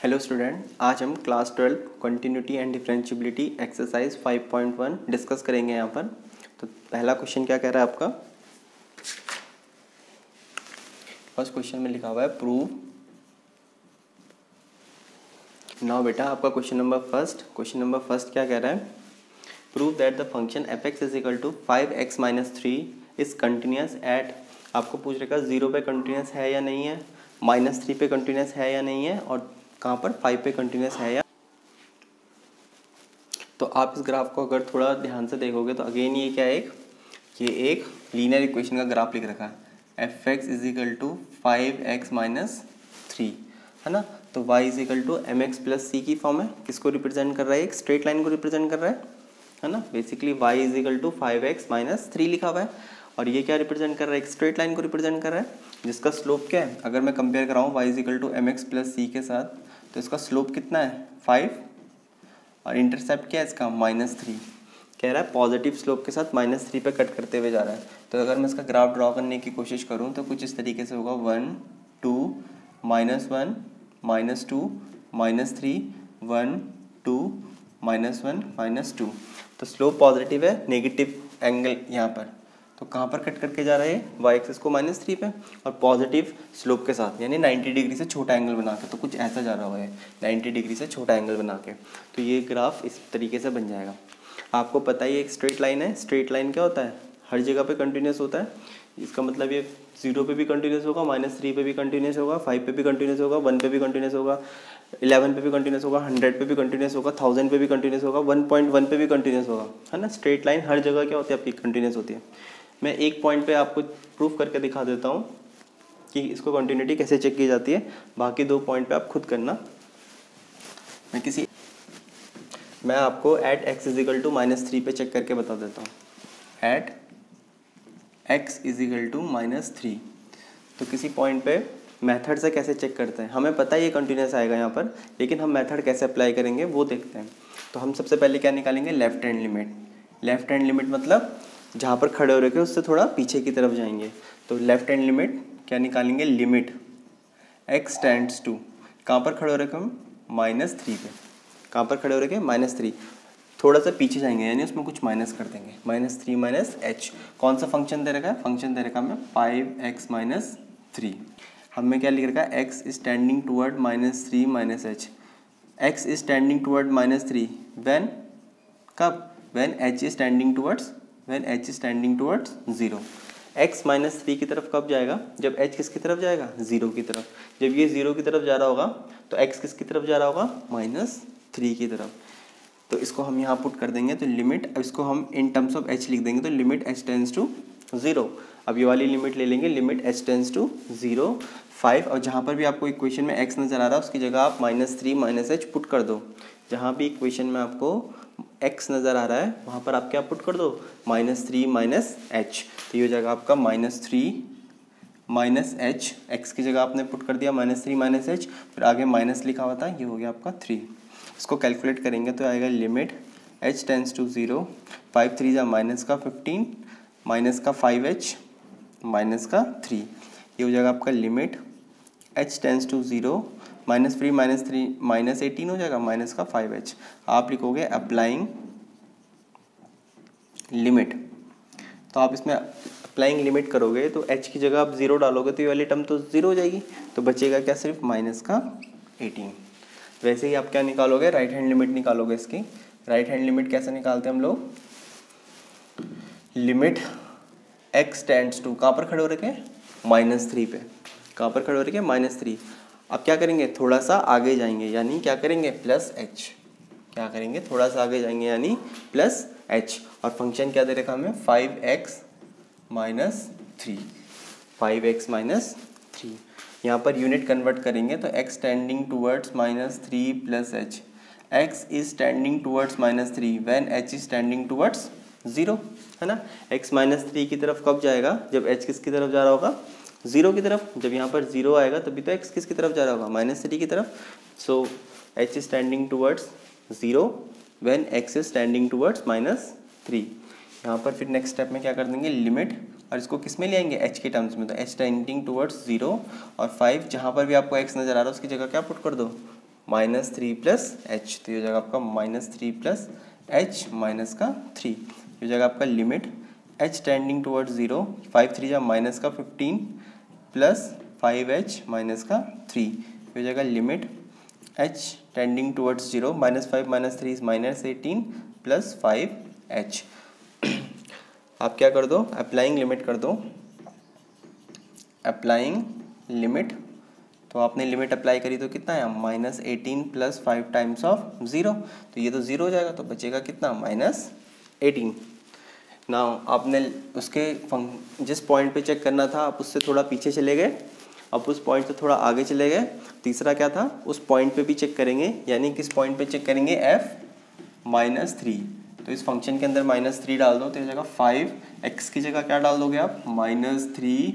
Hello student, आज हम class 12 continuity and differentiability exercise 5.1 discuss करेंगे यहाँ पर। तो पहला क्वेश्चन क्या कह रहा है आपका? फर्स्ट क्वेश्चन में लिखा हुआ है प्रूव। नाउ बेटा आपका क्वेश्चन नंबर फर्स्ट क्या कह रहा है? Prove that the function f x is equal to 5x-3 is continuous at, आपको पूछ रखा 0 पे कंटिन्यूस है या नहीं है, -3 पे कंटिन्यूस है या नहीं है, और कहाँ पर 5 पे कंटिन्यूस है या। तो आप इस ग्राफ को अगर थोड़ा ध्यान से देखोगे तो अगेन ये एक लीनियर इक्वेशन का ग्राफ लिख रखा है। F x is equal to 5x-3 है ना। तो y is equal to M X plus C की फॉर्म है। किसको रिप्रेजेंट कर रहा है? एक स्ट्रेट लाइन को रिप्रेजेंट कर रहा है ना। Basically y is equal to 5x-3 लिखा हुआ है, और ये क्या रिप्रेजेंट कर रहा है? एक स्ट्रेट लाइन को रिप्रेजेंट कर रहा है जिसका स्लोप क्या है? अगर मैं कंपेयर कराऊँ y is equal to M X plus C के साथ, तो इसका स्लोप कितना है? 5, और इंटरसेप्ट क्या है इसका? -3। कह रहा है पॉजिटिव स्लोप के साथ -3 पे कट करते हुए जा रहा है। तो अगर मैं इसका ग्राफ ड्रॉ करने की कोशिश करूं तो कुछ इस तरीके से होगा, 1 2 -1 -2 -3 1 2 -1 -2। तो स्लोप पॉजिटिव है, नेगेटिव एंगल यहाँ पर। तो कहाँ पर कट करके जा रहा है? वाई एक्सिस को -3 पे, और पॉजिटिव स्लोप के साथ, यानी 90 डिग्री से छोटा एंगल बना के। तो कुछ ऐसा जा रहा है 90 डिग्री से छोटा एंगल बना के। तो ये ग्राफ इस तरीके से बन जाएगा। आपको पता ही एक स्ट्रेट लाइन है। स्ट्रेट लाइन क्या होता है? हर जगह पे कंटिन्यूस होता है। इसका मतलब ये 0 पे भी कंटिन्यूस होगा, -3 पे भी कंटिन्यूस होगा, 5 पे भी कंटिन्यूस होगा, 1 पे भी कंटिन्यूस होगा, 11 पे भी कंटिन्यूस होगा, 100 पे भी कंटिन्यूस होगा, 1000 पे भी कंटिन्यूस होगा, 1.1 पे भी कंटिन्यूस होगा, है ना। स्ट्रेट लाइन हर जगह क्या होती है? आपकी कंटिन्यूस होती है। मैं एक पॉइंट पे आपको प्रूफ करके दिखा देता हूँ कि इसको कंटिन्यूटी कैसे चेक की जाती है। बाकी 2 पॉइंट पे आप खुद करना। मैं आपको at x is equal to -3 पे चेक करके बता देता हूँ। At x is equal to -3, तो किसी पॉइंट पे मेथड से कैसे चेक करते हैं? हमें पता है ये कंटिन्यूस आएगा यहाँ पर, लेकिन हम मेथड कैसे अप्लाई करेंगे वो देखते हैं। तो हम सबसे पहले क्या निकालेंगे? Left hand limit. Left hand limit मतलब जहाँ पर खड़े हो रखे उससे थोड़ा पीछे की तरफ जाएंगे। तो लेफ्ट हैंड लिमिट क्या निकालेंगे? लिमिट x टेंड्स टू, कहाँ पर खड़े हो रखे हम? -3 पे। कहाँ पर खड़े हो रखे? -3। थोड़ा सा पीछे जाएंगे, यानी उसमें कुछ माइनस कर देंगे। -3 -h। कौन सा फंक्शन दे रखा है? फंक्शन दे रखा है हमें 5x-3। हमें क्या लिख रखा है? x is tending toward -3 -h। x is tending toward -3 when, कब? When h is tending towards 0। x -3 की तरफ कब जाएगा? जब h किसकी तरफ जाएगा? 0 की तरफ। जब ये 0 की तरफ जा रहा होगा तो x किसकी तरफ जा रहा होगा? -3 की तरफ। तो इसको हम यहाँ पुट कर देंगे। तो लिमिट, अब इसको हम इन टर्म्स ऑफ h लिख देंगे। तो लिमिट h टेंड्स टू 0। अब ये वाली लिमिट ले लेंगे, लिमिट h टेंड्स टू 0 5। और जहाँ पर भी आपको इक्वेशन में x नज़र आ रहा है उसकी जगह आप -3 -h पुट कर दो। जहाँ भी इक्वेशन में आपको x नज़र आ रहा है वहाँ पर आप क्या पुट कर दो? -3 -h। तो ये हो जाएगा आपका -3 -h। x की जगह आपने पुट कर दिया -3 -h, फिर आगे माइनस लिखा हुआ था, ये हो गया आपका 3। इसको कैलकुलेट करेंगे तो आएगा लिमिट h टेंड्स टू 0, 5 3 जा -15, -5h -3। ये हो जाएगा आपका लिमिट h टेंड्स टू 0, -3 -18 हो जाएगा, -5h। आप लिखोगे अप्लाइंग लिमिट। तो आप इसमें अप्लाइंग लिमिट करोगे तो h की जगह आप 0 डालोगे तो ये वाली टर्म तो 0 हो जाएगी। तो बचेगा क्या? सिर्फ -18। वैसे ही आप क्या निकालोगे? राइट हैंड लिमिट निकालोगे इसकी। राइट हैंड लिमिट कैसे निकालते हैं हम लोग? लिमिट x टेंड्स टू, कहाँ पर खड़े हो रखे? -3 पे। कहाँ पर खड़े हो रखे? -3। अब क्या करेंगे? थोड़ा सा आगे जाएंगे, यानी क्या करेंगे? +h। क्या करेंगे? थोड़ा सा आगे जाएंगे यानी +h। और फंक्शन क्या दे रखा हमें? 5x-3। 5x-3। यहाँ पर यूनिट कन्वर्ट करेंगे तो x tending towards -3 + h। x is tending towards -3 when h is tending towards 0, है ना। x -3 की तरफ कब जाएगा? जब h किसकी तरफ जा रहा होगा? 0 की तरफ। जब यहाँ पर 0 आएगा तभी तो x किसकी तरफ जा रहा होगा? -3 की तरफ। सो h is tending towards 0 when x is tending towards -3। यहाँ पर फिर नेक्स्ट स्टेप में क्या कर देंगे? लिमिट, और इसको किस में ले आएंगे? h के टर्म्स में। तो h टेंडिंग टूवर्ड्स 0 और 5, जहाँ पर भी आपको x नज़र आ रहा है उसकी जगह क्या पुट कर दो? -3 प्लस एच, तो ये हो जाएगा आपका -3 प्लस एच माइनस का 3, ये हो जाएगा आपका लिमिट h टेंडिंग टुवर्ड्स 0, 5 3 जा माइनस का 15 प्लस 5h माइनस का 3, ये हो जाएगा limit h tending towards 0, -5 -3 is -18 plus 5h। आप क्या कर दो, अप्लाइंग लिमिट कर दो, अप्लाइंग लिमिट, तो आपने लिमिट अप्लाई करी तो कितना है -18 प्लस 5 टाइम्स ऑफ 0, तो ये तो 0 हो जाएगा, तो बचेगा कितना -18। नाउ आपने उसके जिस पॉइंट पे चेक करना था आप उससे थोड़ा पीछे चले गए, अब उस पॉइंट से थोड़ा आगे चले गए, तीसरा क्या था उस पॉइंट पे भी चेक करेंगे, यानी किस पॉइंट पे चेक करेंगे f-3, तो इस फंक्शन के अंदर -3 डाल दो तो हो जाएगा 5x की जगह क्या डाल दोगे आप -3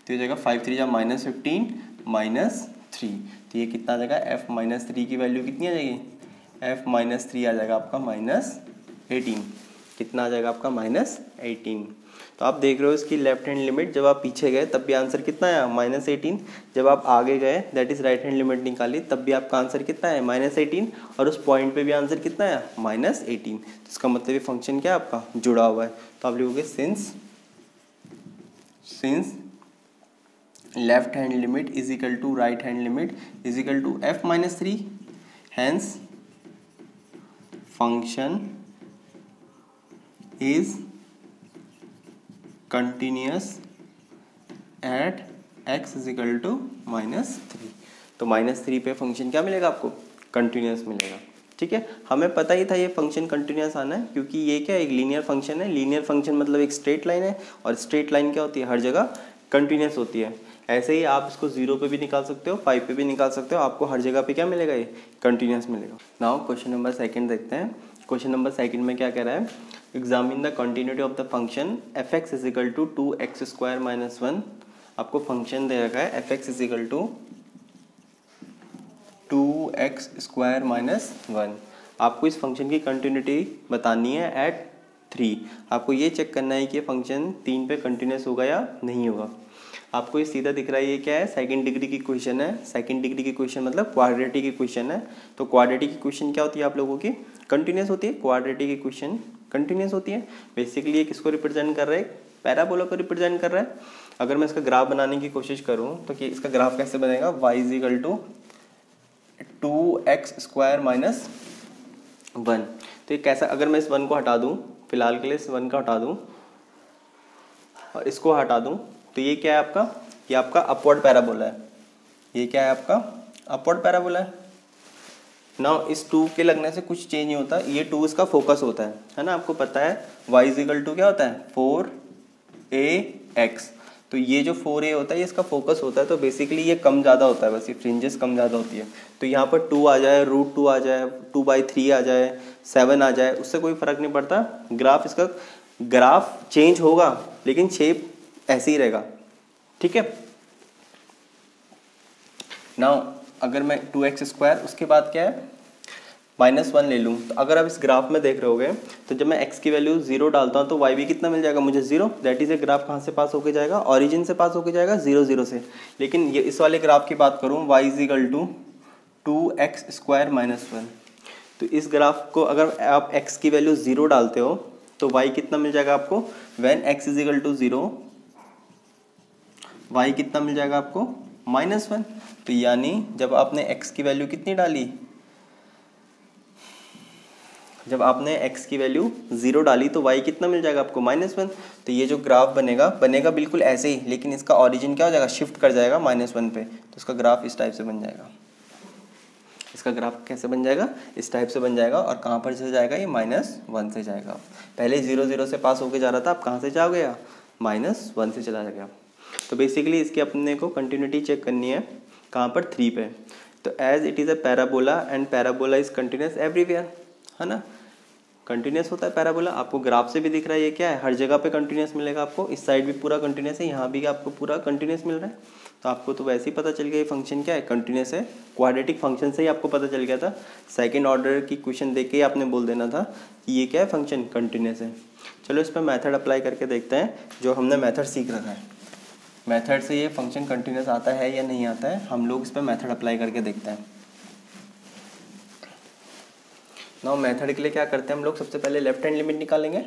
तो हो जाएगा 5 3 जा -15 -3, तो ये कितना आ जाएगा f-3 की वैल्यू कितनी आ जाएगी, f-3 आ जाएगा आपका -18, कितना आ जाएगा आपका -18। तो आप देख रहे हो इसकी लेफ्ट हैंड लिमिट, जब आप पीछे गए तब भी आंसर कितना आया -18, जब आप आगे गए that is right hand limit निकाली तब भी आपका आंसर कितना है -18, और उस पॉइंट पे भी आंसर कितना है -18, तो इसका मतलब ये फंक्शन क्या है आपका जुड़ा हुआ है। तो आप लिखोगे since left hand limit is equal to right hand limit is equal to f-3, hence function is continuous at x is equal to -3, तो -3 पे फंक्शन क्या मिलेगा आपको, कंटिन्यूस मिलेगा। ठीक है, हमें पता ही था ये फंक्शन कंटिन्यूस आना है, क्योंकि ये क्या एक लीनियर फंक्शन है, लीनियर फंक्शन मतलब एक स्ट्रेट लाइन है, और स्ट्रेट लाइन क्या होती है हर जगह कंटिन्यूस होती है। ऐसे ही आप इसको 0 पे भी निकाल सकते हो, 5 पे भी निकाल सकते हो, आपको हर जगह पे क्या मिलेगा, ये कंटिन्यूस मिलेगा। नाउ क्वेश्चन नंबर 2 देखते हैं। क्वेश्चन नंबर 2 में क्या कह रहा है, examine the continuity of the function f(x) is equal to 2x² - 1। आपको फंक्शन दे रखा है f(x) is equal to 2x² - 1। आपको इस फंक्शन की कंटिन्यूटी बतानी है एट 3। आपको ये चेक करना है कि फंक्शन 3 पे कंटिन्यूस होगा या नहीं होगा। आपको ये सीधा दिख रहा है, ये क्या है सेकंड डिग्री की क्वेश्चन है। सेकंड डिग्री की क्वेश्चन मतलब क्वाड्रेटिक की क्वेश्चन है। तो क्वाड्रेटिक की क्वेश्चन क्या होती है आप लोगों की, कंटिन्यूस होती है। क्वाड्रेटिक की क्वेश्चन कंटिन्यूस होती है। बेसिकली ये किसको रिप्रेजेंट कर रहा है, पैराबोला को रिप्रेजेंट कर रहा है। अगर मैं इसका ग्राफ बनाने की कोशिश करूँ तो कि इसका ग्राफ कैसे बनेगा, y इक्वल टू 2x² - 1। तो ये कैसा, अगर मैं इस 1 को हटा दूँ, फिलहाल के लिए इस 1 को हटा दूँ और इसको हटा दूँ, तो ये क्या है आपका, ये आपका अपवर्ड पैराबोला है। ये क्या है आपका अपवर्ड पैराबोला है। नाउ इस 2 के लगने से कुछ चेंज नहीं होता, ये 2 इसका फोकस होता है ना। आपको पता है y इक्वल टू क्या होता है 4ax। तो ये जो 4a होता है ये इसका फोकस होता है। तो बेसिकली ये कम ज़्यादा होता है, बस ये फ्रिंजेस कम ज़्यादा होती है। तो यहाँ पर 2 आ जाए, √2 आ जाए, 2/3 आ जाए, 7 आ जाए, उससे कोई फ़र्क नहीं पड़ता। ग्राफ इसका ग्राफ चेंज होगा लेकिन शेप ऐसे ही रहेगा। ठीक है। नाउ अगर मैं 2x², उसके बाद क्या है -1 ले लूँ, तो अगर आप इस ग्राफ में देख रहे होगे तो जब मैं x की वैल्यू 0 डालता हूँ तो y भी कितना मिल जाएगा मुझे 0। दैट इज़ ए ग्राफ कहाँ से पास होके जाएगा, ओरिजिन से पास होके जाएगा 0 0 से। लेकिन ये इस वाले ग्राफ की बात करूँ y इक्वल टू 2x² - 1, तो इस ग्राफ को अगर आप x की वैल्यू 0 डालते हो तो y कितना मिल जाएगा आपको, when x equal to 0 y कितना मिल जाएगा आपको -1। तो यानी जब आपने x की वैल्यू कितनी डाली, जब आपने x की वैल्यू 0 डाली तो y कितना मिल जाएगा आपको -1। तो ये जो ग्राफ बनेगा बिल्कुल ऐसे ही, लेकिन इसका ओरिजिन क्या हो जाएगा, शिफ्ट कर जाएगा -1 पे। तो इसका ग्राफ इस टाइप से बन जाएगा। इसका ग्राफ कैसे बन जाएगा, इस टाइप से बन जाएगा। और कहाँ पर से जाएगा, ये -1 से जाएगा। पहले 0 0 से पास होके जा रहा था, अब कहाँ से जा गया, -1 से चला गया। तो बेसिकली इसकी अपने को कंटिन्यूटी चेक करनी है कहाँ पर, 3 पे। तो as it is a parabola and parabola is continuous everywhere, है ना। कंटिन्यूस होता है पैराबोला, आपको ग्राफ से भी दिख रहा है ये क्या है, हर जगह पे कंटिन्यूस मिलेगा आपको। इस साइड भी पूरा कंटिन्यूस है, यहाँ भी आपको पूरा कंटिन्यूस मिल रहा है। तो आपको तो वैसे ही पता चल गया ये फंक्शन क्या है, कंटिन्यूस है। क्वाड्रेटिक फंक्शन से ही आपको पता चल गया था। सेकंड ऑर्डर की क्वेश्चन देख के ही आपने बोल देना था कि ये क्या है, फंक्शन कंटिन्यूस है। चलो इस पर मेथड अप्लाई करके देखते हैं, जो हमने मेथड सीख रखा है। मेथड से ये फंक्शन कंटिन्यूस आता है या नहीं आता है, हम लोग इस पर मेथड अप्लाई करके देखते हैं। नाउ मेथड के लिए क्या करते हैं हम लोग, सबसे पहले लेफ्ट हैंड लिमिट निकालेंगे।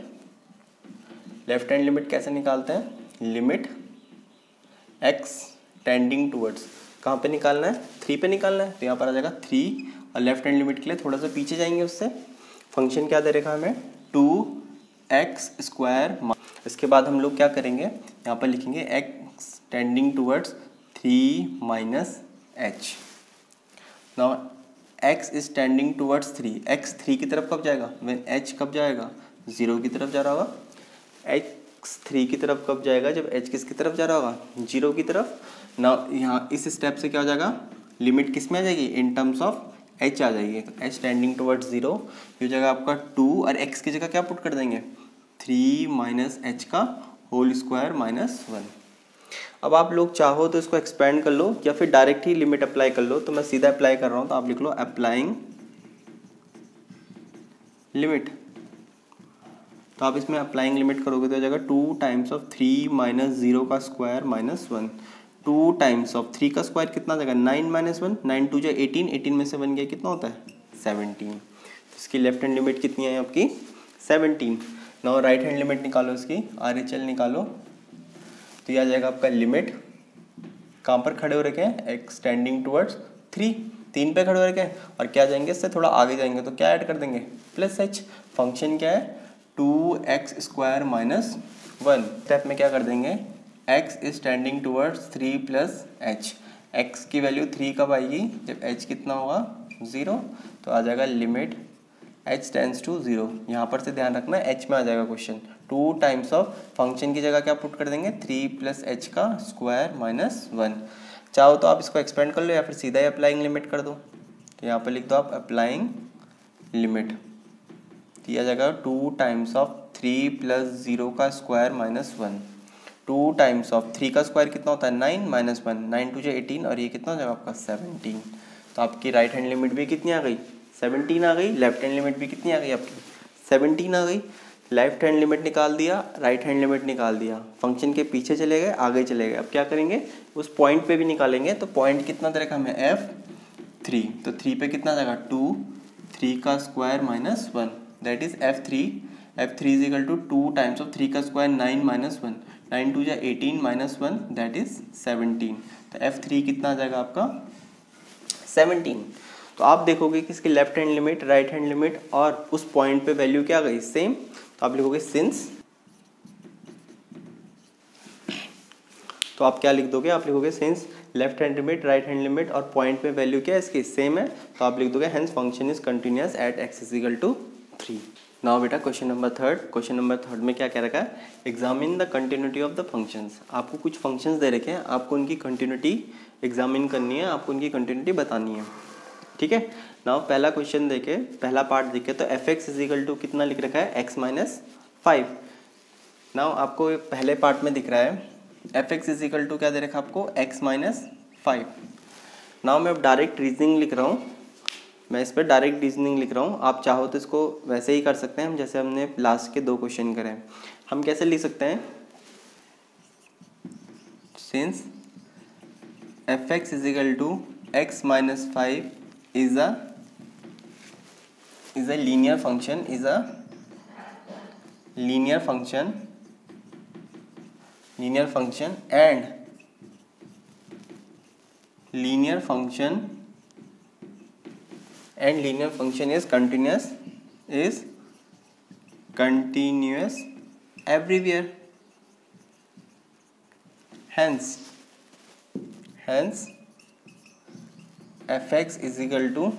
लेफ्ट हैंड लिमिट कैसे निकालते हैं, लिमिट x टेंडिंग टूवर्ड्स, कहाँ पे निकालना है, 3 पे निकालना है, तो यहाँ पर आ जाएगा 3, और लेफ्ट हैंड लिमिट के लिए थोड़ा सा पीछे जाएंगे उससे। फंक्शन क्या दे रखा है हमें, 2x²। इसके बाद हम लोग क्या करेंगे, यहाँ पर लिखेंगे x tending towards 3 minus h। Now x is tending towards 3, x 3 की तरफ कब जाएगा, व्हेन h कब जाएगा, 0 की तरफ जा रहा होगा। x 3 की तरफ कब जाएगा, जब h किसकी तरफ जा रहा होगा, 0 की तरफ। ना यहाँ इस स्टेप से क्या हो जाएगा, लिमिट किस में आ जाएगी, इन टर्म्स ऑफ h आ जाएगी। तो h टेंडिंग टुवर्ड्स 0, ये हो जाएगा आपका 2, और x की जगह क्या पुट कर देंगे, 3 माइनस h का होल स्क्वायर माइनस 1। अब आप लोग चाहो तो इसको एक्सपेंड कर लो या फिर डायरेक्ट ही लिमिट अप्लाई कर लो, तो मैं सीधा अप्लाई कर रहा हूँ, तो आप लिख लो अप्लाइंग लिमिट। तो आप इसमें अप्लाइंग लिमिट करोगे तो हो जाएगा 2 टाइम्स ऑफ 3 माइनस 0 का स्क्वायर माइनस 1। 2 टाइम्स ऑफ 3 का स्क्वायर कितना आ जाएगा, 9 माइनस 1, 9 2 जा 18, 18 में से 1 गया कितना होता है, 17। तो इसकी लेफ्ट हैंड लिमिट कितनी है आपकी, 17। नाउ राइट हैंड लिमिट निकालो, इसकी RHL निकालो, तो ये आ जाएगा आपका लिमिट, कहाँ पर खड़े हो रखे हैं, x टेंडिंग टुवर्ड्स 3 पे खड़े हो रखे हैं, और क्या जाएंगे इससे थोड़ा आगे जाएंगे तो क्या ऐड कर देंगे, प्लस h। फंक्शन क्या है, 2x² माइनस 1। स्टेप में क्या कर देंगे, x is tending towards 3 plus h। x की वैल्यू 3 कब आएगी, जब h कितना होगा, 0। तो आ जाएगा लिमिट h टेंड्स टू 0। यहाँ पर से ध्यान रखना h में आ जाएगा क्वेश्चन। 2 टाइम्स ऑफ फंक्शन की जगह क्या पुट कर देंगे, 3 प्लस h का स्क्वायर माइनस 1। चाहो तो आप इसको एक्सपेंड कर लो या फिर सीधा ही अप्लाइंग लिमिट कर दो, तो यहाँ पर लिख दो आप अप्लाइंग लिमिट, दिया जाएगा 2 टाइम्स ऑफ 3 प्लस 0 का स्क्वायर माइनस 1। 2 टाइम्स ऑफ 3 का स्क्वायर कितना होता है, 9 माइनस 1, 9 2 जा 18, और ये कितना हो जाएगा आपका 17। तो आपकी राइट हैंड लिमिट भी कितनी आ गई, 17 आ गई। लेफ्ट हैंड लिमिट भी कितनी आ गई आपकी, 17 आ गई। लेफ्ट हैंड लिमिट निकाल दिया, राइट हैंड लिमिट निकाल दिया, फंक्शन के पीछे चले गए, आगे चले गए। अब क्या करेंगे, उस पॉइंट पे भी निकालेंगे। तो पॉइंट कितना दे रखा हमें, f3, तो 3 पे कितना आ जाएगा, 2, 3 का square minus 1, that is f3। f3 is equal to 2 times of 3 का स्क्वायर 9 माइनस 1, 9 2 जा 18 माइनस 1, दैट इज 17। तो f3 कितना आ जाएगा आपका, 17। तो आप देखोगे कि इसकी left hand limit, right hand limit और उस पॉइंट पे वैल्यू क्या आ गई, सेम। तो आप लिखोगे सिंस, तो आप क्या लिख दोगे, आप लिखोगे since left hand limit, right hand limit और पॉइंट पे वैल्यू क्या है इसकी, सेम है, तो आप लिख दोगे hence function is continuous at x is equal to 3। Now बेटा question number third. Question number third में क्या कह रखा है, examine the continuity of the functions. आपको कुछ फंक्शंस दे रखे हैं, आपको उनकी कंटिन्यूटी एग्जामिन करनी है, आपको उनकी कंटिन्यूटी बतानी है, ठीक है। नाउ पहला क्वेश्चन देखे, पहला पार्ट देखे तो f(x) इज इक्वल टू कितना लिख रखा है, x माइनस 5। नाउ आपको पहले पार्ट में दिख रहा है f(x) इज इक्वल टू क्या दे रखा है आपको, x माइनस 5। नाउ मैं अब डायरेक्ट रीजनिंग लिख रहा हूँ, मैं इस पर डायरेक्ट रीजनिंग लिख रहा हूँ। आप चाहो तो इसको वैसे ही कर सकते हैं, हम जैसे हमने लास्ट के 2 क्वेश्चन करे। हम कैसे लिख सकते हैं, since f(x) is equal to x minus 5 is a linear function, is a linear function and linear function is continuous everywhere. Hence f(x) is equal to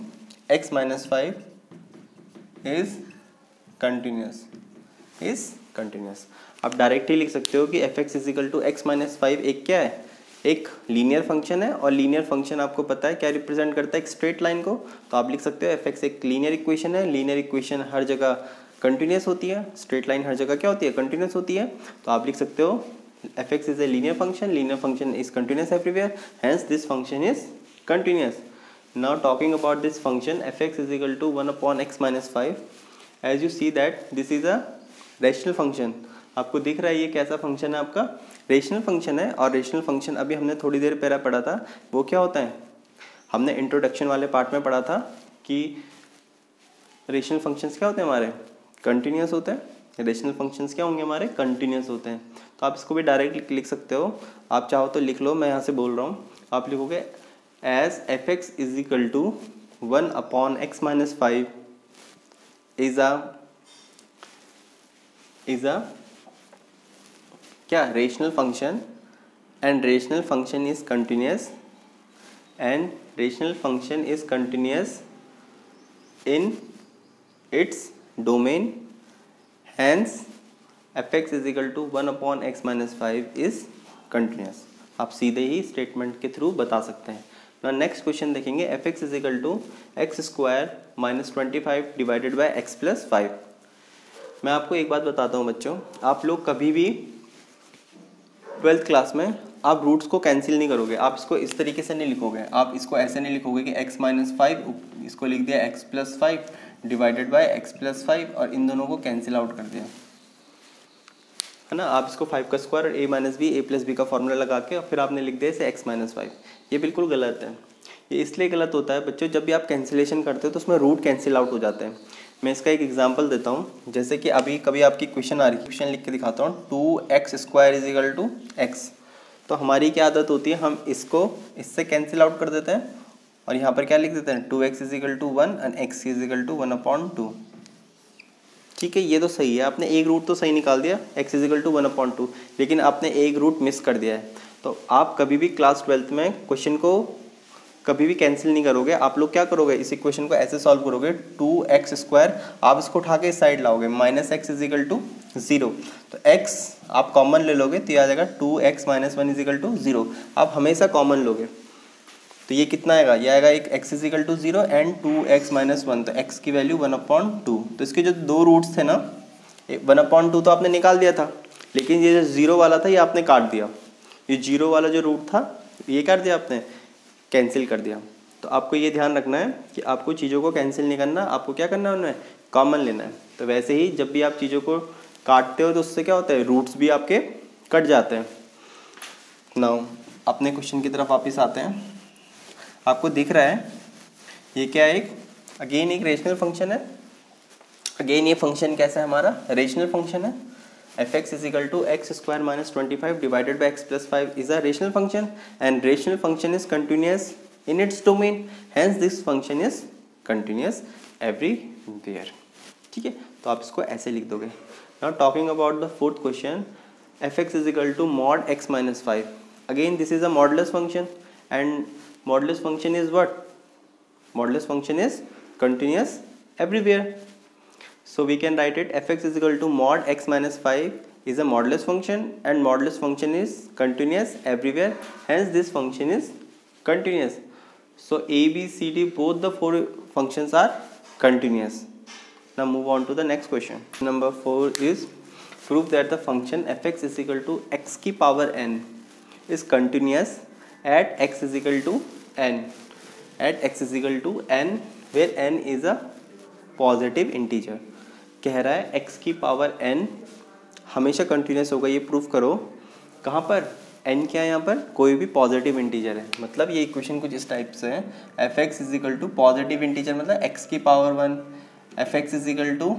x minus 5 is continuous. आप direct ही लिख सकते हो कि f(x) is equal to x minus 5 एक क्या है, एक linear function है, और लीनियर फंक्शन आपको पता है क्या रिप्रेजेंट करता है, एक स्ट्रेट लाइन को। तो आप लिख सकते हो f(x) एक लीनियर इक्वेशन है, लीनियर इक्वेशन हर जगह कंटिन्यूस होती है, स्ट्रेट लाइन हर जगह क्या होती है, कंटिन्यूस होती है। तो आप लिख सकते हो f(x) is a linear function is continuous everywhere, hence this function is continuous. Now talking about this function f(x) is equal to 1 upon x minus 5, as you see that this is a rational function। आपको दिख रहा है ये कैसा function है आपका, rational function है, और रेशनल फंक्शन अभी हमने थोड़ी देर पहले पढ़ा था, वो क्या होता है, हमने इंट्रोडक्शन वाले पार्ट में पढ़ा था कि रेशनल फंक्शंस क्या होते हैं हमारे, कंटिन्यूस होते हैं। रेशनल फंक्शंस क्या होंगे हमारे, कंटिन्यूस होते हैं। तो आप इसको भी डायरेक्ट लिख सकते हो, आप चाहो तो लिख लो, मैं यहाँ से बोल रहा हूँ। आप लिखोगे as f x is equal to 1/x-5 is a क्या rational function, and rational function is continuous, and rational function is continuous in its domain, hence fx is equal to 1/x-5 is continuous. आप सीधे ही statement के through बता सकते हैं ना। Next question देखेंगे, fx is equal to x² - 25 divided by x + 5। मैं आपको एक बात बताता हूँ बच्चों, आप लोग कभी भी 12th क्लास में आप रूट्स को कैंसिल नहीं करोगे। आप इसको इस तरीके से नहीं लिखोगे, आप इसको ऐसे नहीं लिखोगे कि x - 5, इसको लिख दिया x + 5 डिवाइडेड बाई x + 5 और इन दोनों को कैंसिल आउट कर दिया, है ना। आप इसको 5 का स्क्वायर और a - b, a + b का फॉर्मूला लगा के और फिर आपने लिख दिया इसे x - 5। ये बिल्कुल गलत है। ये इसलिए गलत होता है बच्चों, जब भी आप कैंसिलेशन करते हो तो उसमें रूट कैंसिल आउट हो जाते हैं। मैं इसका एक एग्जांपल देता हूँ, जैसे कि अभी कभी आपकी क्वेश्चन आ रही है, क्वेश्चन लिख के दिखाता हूँ, 2x² = x। तो हमारी क्या आदत होती है, हम इसको इससे कैंसिल आउट कर देते हैं और यहाँ पर क्या लिख देते हैं, 2x = 1 एंड x = 1/2। ठीक है, ये तो सही है, आपने एक रूट तो सही निकाल दिया, x = 1/2, लेकिन आपने एक रूट मिस कर दिया है। तो आप कभी भी क्लास 12th में क्वेश्चन को कभी भी कैंसिल नहीं करोगे। आप लोग क्या करोगे, इस इक्वेशन को ऐसे सॉल्व करोगे, 2x², आप इसको उठा के इस साइड लाओगे, -x = 0। तो x आप कॉमन ले लोगे तो ये आ जाएगा 2x - 1 = 0। आप हमेशा कॉमन लोगे तो ये कितना आएगा, ये आएगा एक x = 0 एंड 2x - 1, तो x की वैल्यू 1/2। तो इसके जो दो रूट्स थे ना, 1/2 तो आपने निकाल दिया था, लेकिन ये जो 0 वाला था ये आपने काट दिया। ये 0 वाला जो रूट था ये काट दिया आपने, कैंसिल कर दिया। तो आपको ये ध्यान रखना है कि आपको चीज़ों को कैंसिल नहीं करना, आपको क्या करना है, उनमें कॉमन लेना है। तो वैसे ही जब भी आप चीज़ों को काटते हो तो उससे क्या होता है, रूट्स भी आपके कट जाते हैं। नाउ अपने क्वेश्चन की तरफ वापस आते हैं। आपको दिख रहा है ये क्या है, अगेन एक रेशनल फंक्शन है। अगेन ये फंक्शन कैसा है हमारा, रेशनल फंक्शन है। fx is equal to x² - 25 divided by x + 5 is a rational function, and rational function is continuous in its domain, hence this function is continuous everywhere। ठीक है, तो आप इसको ऐसे लिख दोगे। Now talking about the fourth question, fx is equal to mod x - 5। Again this is a modulus function, and modulus function is what? Modulus function is continuous everywhere. So we can write it, fx is equal to mod x - 5 is a modulus function, and modulus function is continuous everywhere, hence this function is continuous. So a, b, c, d both the four functions are continuous. Now move on to the next question. Number 4 is prove that the function fx is equal to x की power n is continuous at x is equal to n, at x is equal to n where n is a positive integer। कह रहा है x की power n हमेशा continuous होगा, ये proof करो। कहाँ पर, n क्या है यहाँ पर, कोई भी पॉजिटिव इंटीजर है। मतलब ये इक्वेशन कुछ इस टाइप से है, fx is equal to positive integer मतलब x की power 1, fx is equal to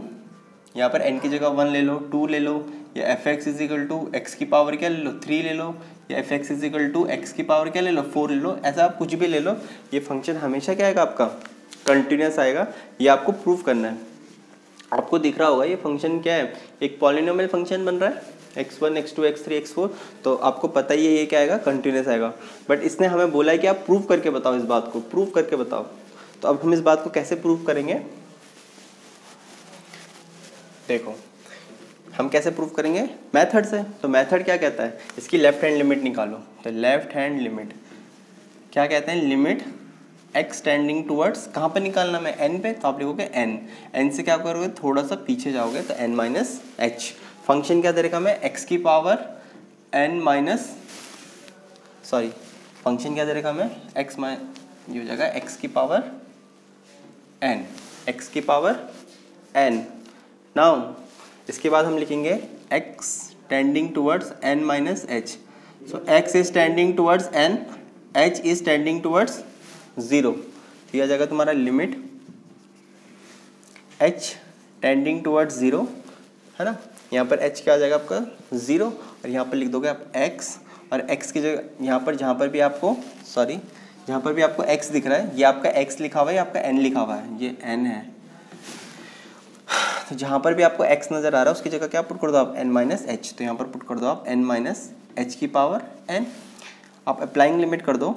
यहाँ पर n की जगह 1 ले लो, 2 ले लो, या fx is equal to x की पावर क्या ले लो, 3 ले लो, या fx is equal to x की पावर क्या ले लो, 4 ले लो। ऐसा आप कुछ भी ले लो, ये फंक्शन हमेशा क्या आएगा आपका, कंटिन्यूस आएगा। ये आपको प्रूव करना है। आपको दिख रहा होगा ये फंक्शन क्या है, एक पॉलिनोमियल फंक्शन बन रहा है, x1 x2 x3 x4। तो आपको पता ही है ये क्या आएगा, कंटिन्यूस आएगा। बट इसने हमें बोला है कि आप प्रूव करके बताओ, इस बात को प्रूव करके बताओ। तो अब हम इस बात को कैसे प्रूव करेंगे, देखो हम कैसे प्रूव करेंगे, मेथड से। तो मेथड क्या कहता है, इसकी लेफ्ट हैंड लिमिट निकालो। तो लेफ्ट हैंड लिमिट क्या कहते हैं, लिमिट x टेंडिंग टूवर्ड्स, कहाँ पर निकालना में, n पे। तो आप लिखोगे n से क्या करोगे, थोड़ा सा पीछे जाओगे तो n - h। फंक्शन क्या दे रखा मैं, x की पावर फंक्शन क्या दे रखा मैं, ये हो जाएगा x की पावर n, x की पावर n। नाउ इसके बाद हम लिखेंगे x tending towards n minus H, so x is tending towards n, h is tending towards 0, तो यह जाएगा तुम्हारा लिमिट h टेंडिंग टूवर्ड्स 0, है ना। यहाँ पर h क्या आ जाएगा आपका 0, और यहाँ पर लिख दोगे आप x, और x की जगह यहाँ पर जहाँ पर भी आपको जहाँ पर भी आपको x दिख रहा है, ये आपका x लिखा हुआ है, ये आपका n लिखा हुआ है, ये n है। तो जहाँ पर भी आपको x नज़र आ रहा है उसकी जगह क्या पुट कर दो आप n माइनस एच, तो यहाँ पर पुट कर दो आप n माइनस एच की पावर n। आप अप्लाइंग लिमिट कर दो,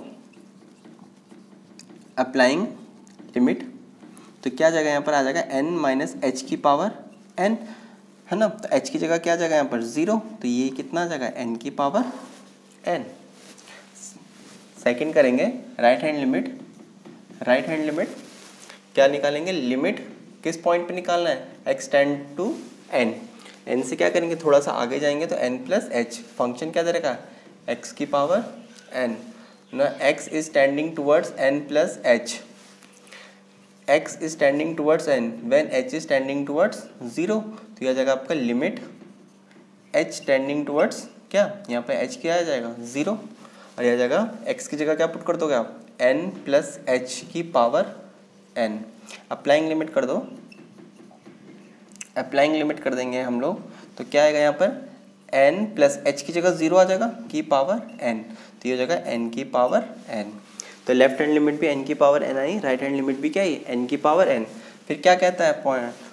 अप्लाइंग लिमिट, तो क्या जाएगा यहाँ पर आ जाएगा n माइनस एच की पावर n, है ना। तो h की जगह क्या जाएगा यहाँ पर 0, तो ये कितना आ जाएगा n की पावर n। सेकंड करेंगे right hand limit, right hand limit क्या निकालेंगे, लिमिट किस पॉइंट पे निकालना है, x tend to n, n से क्या करेंगे थोड़ा सा आगे जाएंगे तो n प्लस एच, फंक्शन क्या दे रखा है x की पावर n ना, x is tending towards n plus H, x is tending towards n when h is tending towards 0, तो यह जाएगा आपका लिमिट h टेंडिंग टूवर्ड्स क्या, यहाँ पे h क्या आ जाएगा 0, और यह जाएगा x की जगह क्या पुट कर दोगे आप n प्लस एच की पावर n। अप्लाइंग लिमिट कर दो, अप्लाइंग लिमिट कर देंगे हम लोग, तो क्या आएगा यहाँ पर n प्लस एच की जगह 0 आ जाएगा की पावर n, तो ये हो जाएगा n की पावर n। तो लेफ्ट हैंड लिमिट भी n की पावर n आई, राइट हैंड लिमिट भी क्या आई n की पावर n। फिर क्या कहता है पॉइंट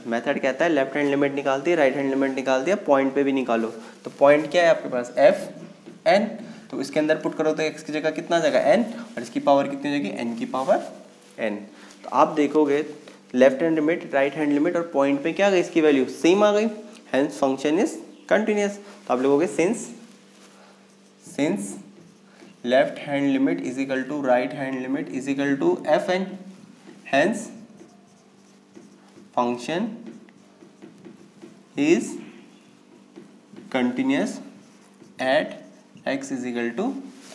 मेथड कहता है लेफ्ट हैंड लिमिट निकालती है, राइट हैंड लिमिट निकालती है, पॉइंट पे भी निकालो। तो पॉइंट क्या है आपके पास f n, तो इसके अंदर पुट करो तो x की जगह कितना आ जाएगा n, और इसकी पावर कितनी हो जाएगी n की पावर n। तो आप देखोगे left hand limit, right hand limit और पॉइंट पे क्या आ गई, इसकी वैल्यू सेम आ गई, हेंस फंक्शन इज कंटिन्यूअस। तो आप लिखोगे since left hand limit is equal to right hand limit is equal to f n, hence function is continuous at x is equal to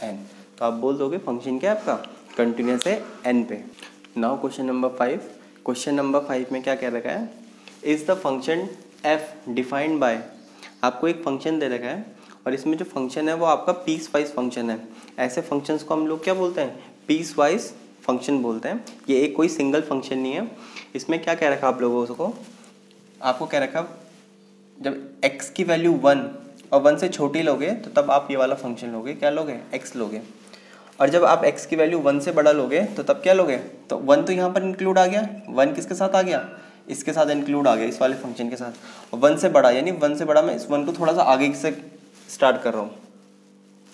n। तो आप बोल दोगे function क्या है आपका कंटिन्यूअस है n पे। Now question number 5, question number 5 में क्या कह रखा है, is the function f defined by, आपको एक फंक्शन दे रखा है और इसमें जो फंक्शन है वो आपका पीस वाइज फंक्शन है। ऐसे फंक्शंस को हम लोग क्या बोलते हैं, पीस वाइज फंक्शन बोलते हैं। ये एक कोई सिंगल फंक्शन नहीं है। इसमें क्या कह रखा आप लोगों को, आपको कह रखा जब x की वैल्यू 1 और 1 से छोटी लोगे तो तब आप ये वाला फंक्शन लोगे, क्या लोगे x लोगे, और जब आप x की वैल्यू 1 से बड़ा लोगे तो तब क्या लोगे, तो 1 तो यहाँ पर इंक्लूड आ गया, 1 किसके साथ आ गया, इसके साथ इंक्लूड आ गया, इस वाले फंक्शन के साथ। और 1 से बड़ा यानी 1 से बड़ा मैं इस 1 को थोड़ा सा आगे से स्टार्ट कर रहा हूँ,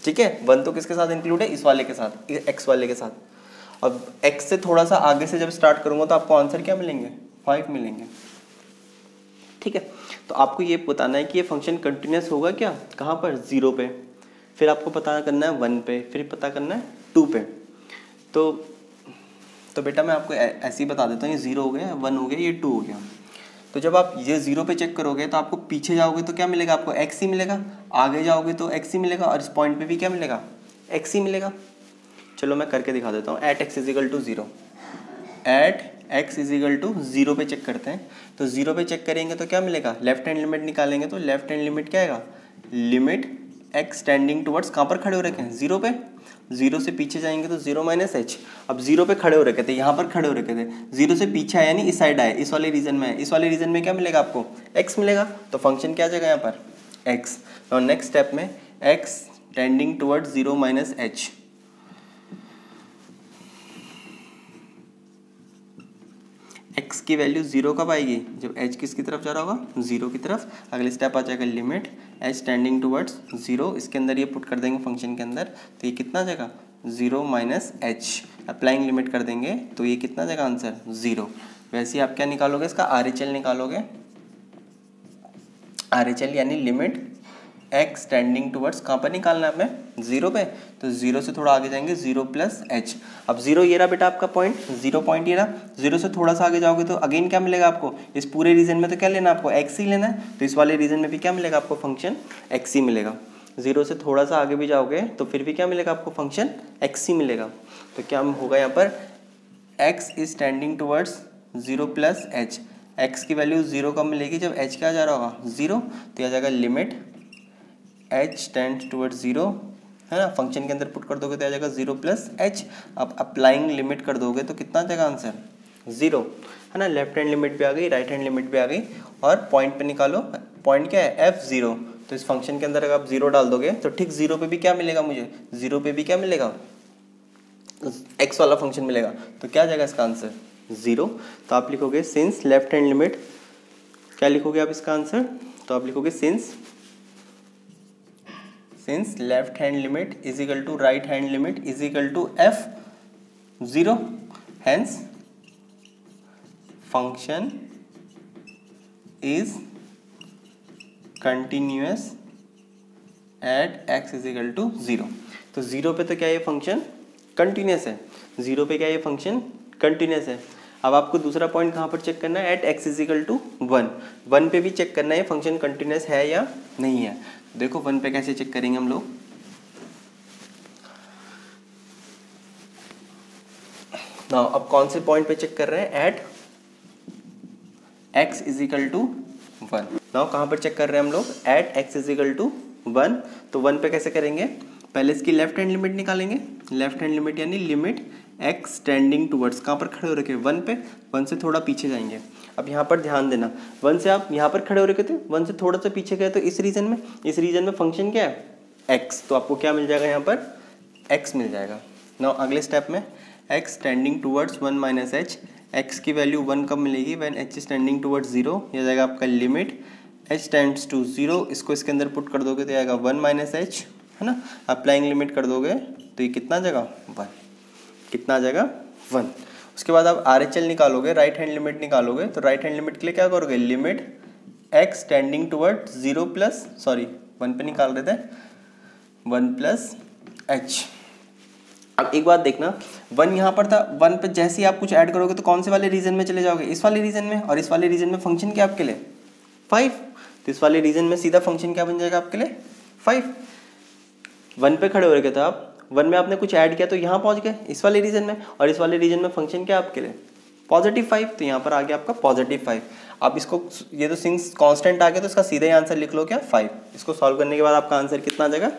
ठीक है। 1 तो किसके साथ इंक्लूड है, इस वाले के साथ, x वाले के साथ। अब x से थोड़ा सा आगे से जब स्टार्ट करूँगा तो आपको आंसर क्या मिलेंगे, 5 मिलेंगे, ठीक है। तो आपको ये बताना है कि ये फंक्शन कंटिन्यूअस होगा क्या, कहाँ पर, 0 पे, फिर आपको पता करना है 1 पे, फिर पता करना है 2 पे। तो बेटा मैं आपको ऐसे ही बता देता हूँ, ये 0 हो गया, 1 हो गया, ये 2 हो गया। तो जब आप ये 0 पे चेक करोगे तो आपको पीछे जाओगे तो क्या मिलेगा, आपको x ही मिलेगा, आगे जाओगे तो x ही मिलेगा, और इस पॉइंट पे भी क्या मिलेगा, x ही मिलेगा। चलो मैं करके दिखा देता हूँ। At x is equal to 0, at x is equal to 0 पे चेक करते हैं। तो 0 पे चेक करेंगे तो क्या मिलेगा, लेफ्ट हैंड लिमिट निकालेंगे तो लेफ्ट हैंड लिमिट क्या आएगा, लिमिट x टेंडिंग टुवर्ड्स, कहाँ पर खड़े हो रखे हैं, 0 पे। 0 से पीछे जाएंगे तो 0 माइनस एच। अब 0 पे खड़े हो रखे थे, यहाँ पर खड़े हो रखे थे, 0 से पीछे आया यानी इस साइड आए, इस वाले रीजन में है, इस वाले रीजन में क्या मिलेगा आपको, x मिलेगा। तो फंक्शन क्या आ जाएगा यहाँ पर, x। और नेक्स्ट स्टेप में x tending towards 0 minus H, x की वैल्यू 0 कब आएगी, जब h किसकी तरफ जा रहा होगा, 0 की तरफ। अगले स्टेप आ जाएगा लिमिट h टेंडिंग टुवर्ड्स 0, इसके अंदर ये पुट कर देंगे फंक्शन के अंदर, तो ये कितना आ जाएगा 0 माइनस एच। अप्लाइंग लिमिट कर देंगे तो ये कितना आ जाएगा आंसर 0। वैसे ही आप क्या निकालोगे, इसका RHL निकालोगे, RHL यानी लिमिट x टेंडिंग टुवर्ड्स, कहाँ पर निकालना है हमें, 0 पे। तो 0 से थोड़ा आगे जाएंगे, 0 प्लस एच। अब 0 ये रहा बेटा आपका पॉइंट, 0 पॉइंट ये रहा। 0 से थोड़ा सा आगे जाओगे तो अगेन क्या मिलेगा आपको, इस पूरे रीजन में तो क्या लेना है आपको, x ही लेना है। तो इस वाले रीजन में भी क्या मिलेगा आपको, फंक्शन x ही मिलेगा। 0 से थोड़ा सा आगे भी जाओगे तो फिर भी क्या मिलेगा आपको, फंक्शन x ही मिलेगा। तो क्या होगा यहाँ पर, x is tending towards 0 plus H. x की वैल्यू 0 कब मिलेगी, जब h क्या जा रहा होगा 0। तो यह जाएगा लिमिट h टेंड्स टुवर्ड्स 0, है ना, फंक्शन के अंदर पुट कर दोगे तो आ जाएगा 0 प्लस h। अब अप्लाइंग लिमिट कर दोगे तो कितना आ जाएगा आंसर 0, है ना। लेफ्ट हैंड लिमिट भी आ गई, राइट हैंड लिमिट भी आ गई, और पॉइंट पे निकालो, पॉइंट क्या है f0। तो इस फंक्शन के अंदर अगर आप 0 डाल दोगे तो ठीक 0 पे भी क्या मिलेगा मुझे, 0 पे भी क्या मिलेगा, x वाला फंक्शन मिलेगा। तो क्या आ जाएगा इसका आंसर 0। तो आप लिखोगे सिंस लेफ्ट हैंड लिमिट, क्या लिखोगे आप इसका आंसर, तो आप लिखोगे since left hand limit is equal to right hand limit is equal to f0, hence function is continuous at x is equal to 0। तो 0 पे तो क्या ये फंक्शन कंटिन्यूअस है, 0 पे क्या ये फंक्शन कंटिन्यूअस है। अब आपको दूसरा पॉइंट कहाँ पर चेक करना है, at x is equal to 1 पे भी चेक करना है फंक्शन कंटिन्यूअस है या नहीं है। देखो 1 पे कैसे चेक करेंगे हम लोग, ना अब कौन से पॉइंट पे चेक कर रहे हैं, at x is equal to 1। Now कहाँ पर चेक कर रहे हैं हम लोग, at x is equal to 1। तो 1 पे कैसे करेंगे, पहले इसकी लेफ्ट हैंड लिमिट निकालेंगे, लेफ्ट हैंड लिमिट यानी लिमिट x टेंडिंग टुवर्ड्स, कहाँ पर खड़े हो रखे 1 पे, 1 से थोड़ा पीछे जाएंगे। अब यहाँ पर ध्यान देना, 1 से आप यहाँ पर खड़े हो रखे थे, 1 से थोड़ा सा पीछे गए तो इस रीजन में फंक्शन क्या है x, तो आपको क्या मिल जाएगा यहाँ पर x मिल जाएगा। नाउ अगले स्टेप में x tending towards 1 minus h, x की वैल्यू 1 कब मिलेगी, when h is tending towards 0, यह जाएगा आपका लिमिट h टेंड्स टू 0, इसको इसके अंदर पुट कर दोगे तो आएगा 1 माइनस h, है ना। अप्लाइंग लिमिट कर दोगे तो ये कितना आ जाएगा 1, कितना आ जाएगा 1। उसके बाद आप RHL निकालोगे, राइट हैंड लिमिट निकालोगे, तो राइट हैंड लिमिट के लिए क्या करोगे, limit x tending toward 0 plus 1 पे निकाल रहे थे 1 प्लस h। अब एक बात देखना, 1 यहाँ पर था, 1 पे जैसे ही आप कुछ ऐड करोगे तो कौन से वाले रीजन में चले जाओगे, इस वाले रीजन में, और इस वाले रीजन में फंक्शन क्या आपके लिए 5, तो इस वाले रीजन में सीधा फंक्शन क्या बन जाएगा आपके लिए 5। 1 पे खड़े हो रखे थे आप, 1 में आपने कुछ ऐड किया तो यहाँ पहुँच गए इस वाले रीजन में, और इस वाले रीजन में फंक्शन क्या आपके लिए +5, तो यहाँ पर आ गया आपका +5। आप इसको, ये तो सिंस कांस्टेंट आ गया तो इसका सीधा ही आंसर लिख लो क्या 5। इसको सॉल्व करने के बाद आपका आंसर कितना आ जाएगा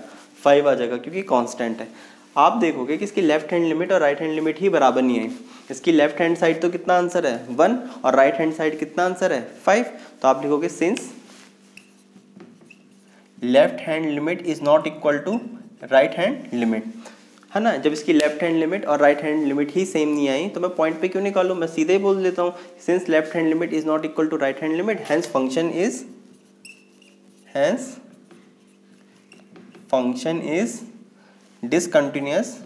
5 आ जाएगा, क्योंकि कांस्टेंट है। आप देखोगे कि इसकी लेफ्ट हैंड लिमिट और राइट हैंड लिमिट ही बराबर नहीं है। इसकी लेफ्ट हैंड साइड तो कितना आंसर है 1, और राइट हैंड साइड कितना आंसर है 5। तो आप लिखोगे since left hand limit is not equal to right hand limit, है ना। जब इसकी लेफ्ट हैंड लिमिट और राइट हैंड लिमिट ही सेम नहीं आई तो मैं पॉइंट पे क्यों निकालूं, मैं सीधे ही बोल देता हूँ since left hand limit is not equal to right hand limit, hence function is discontinuous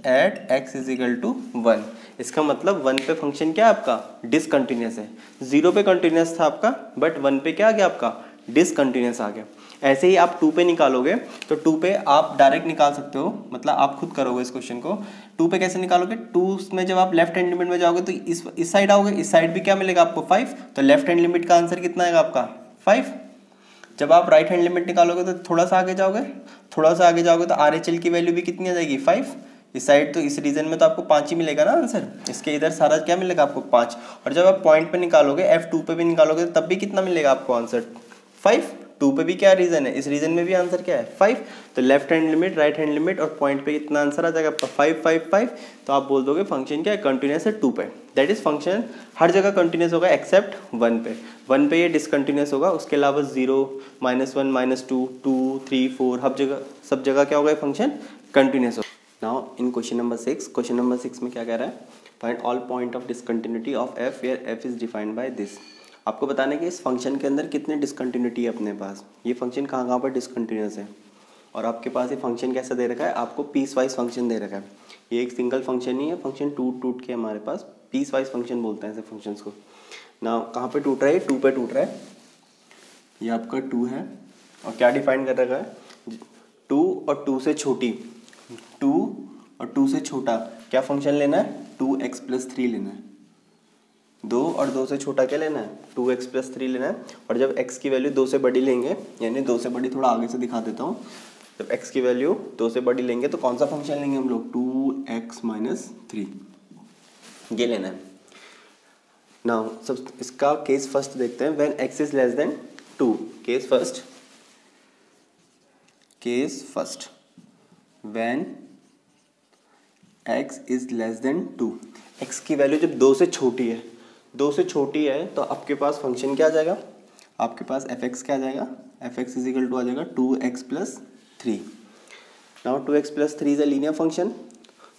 at x is equal to 1। इसका मतलब 1 पे फंक्शन क्या है आपका डिसकंटिन्यूअस है, 0 पे कंटिन्यूअस था आपका, बट 1 पे क्या आ गया आपका डिसकंटिन्यूअस आ गया। ऐसे ही आप 2 पे निकालोगे तो 2 पे आप डायरेक्ट निकाल सकते हो, मतलब आप खुद करोगे इस क्वेश्चन को। 2 पे कैसे निकालोगे, 2 में जब आप लेफ्ट हैंड लिमिट में जाओगे तो इस साइड आओगे, इस साइड भी क्या मिलेगा आपको 5, तो लेफ्ट हैंड लिमिट का आंसर कितना आएगा आपका 5। जब आप राइट हैंड लिमिट निकालोगे तो थोड़ा सा आगे जाओगे तो RHL की वैल्यू भी कितनी आ जाएगी 5। इस साइड तो इस रीजन में तो आपको 5 ही मिलेगा ना आंसर, इसके इधर सारा क्या मिलेगा आपको 5। और जब आप पॉइंट पे निकालोगे F2 पे भी निकालोगे तब भी कितना मिलेगा आपको आंसर 5। 2 पे भी क्या रीजन है, इस रीजन में भी आंसर क्या है 5। तो left hand limit, right hand limit और पॉइंट पे कितना आंसर आ जाएगा आपका 5 5 5। तो आप बोल दोगे फंक्शन क्या है कंटिन्यूअस है 2 पे, दैट इज फंक्शन हर जगह कंटिन्यूअस होगा एक्सेप्ट 1 पे। 1 पे ये डिसकंटिन्यूअस होगा, उसके अलावा 0 -1 -2 2 3 4 सब जगह क्या होगा फंक्शन कंटिन्यूअस होगा। नाउ इन क्वेश्चन नंबर 6 में क्या कह रहा है, find all point of discontinuity of f where f is defined by this. आपको बताना है कि इस फंक्शन के अंदर कितने डिसकंटिन्यूटी है अपने पास, ये फंक्शन कहाँ पर डिसकंटिन्यूअस है, और आपके पास ये फंक्शन कैसा दे रखा है, आपको पीस वाइज फंक्शन दे रखा है। ये एक सिंगल फंक्शन नहीं है, फंक्शन टूट के हमारे पास पीस वाइज फंक्शन बोलते हैं ऐसे फंक्शंस को। ना कहाँ पे टूट रहा है, 2 पे टूट रहा है, ये आपका 2 है, और क्या डिफाइन कर रखा है 2 और 2 से छोटी, 2 और 2 से छोटा क्या फंक्शन लेना है 2x + 3 लेना है। 2 और 2 से छोटा क्या लेना है 2x + 3 लेना है। और जब x की वैल्यू 2 से बड़ी लेंगे, यानी 2 से बड़ी थोड़ा आगे से दिखा देता हूँ, जब x की वैल्यू 2 से बड़ी लेंगे तो कौन सा फंक्शन लेंगे हम लोग 2x - 3, ये लेना है। नाउ सब इसका केस फर्स्ट देखते हैं, when x is less then 2, case first case first when x is less then 2, x की वैल्यू जब 2 से छोटी है, 2 से छोटी है तो आपके पास फंक्शन क्या आ जाएगा, आपके पास f(x) क्या आ जाएगा, f(x) इज इक्वल टू आ जाएगा 2x plus 3। Now 2x plus 3 is a linear function,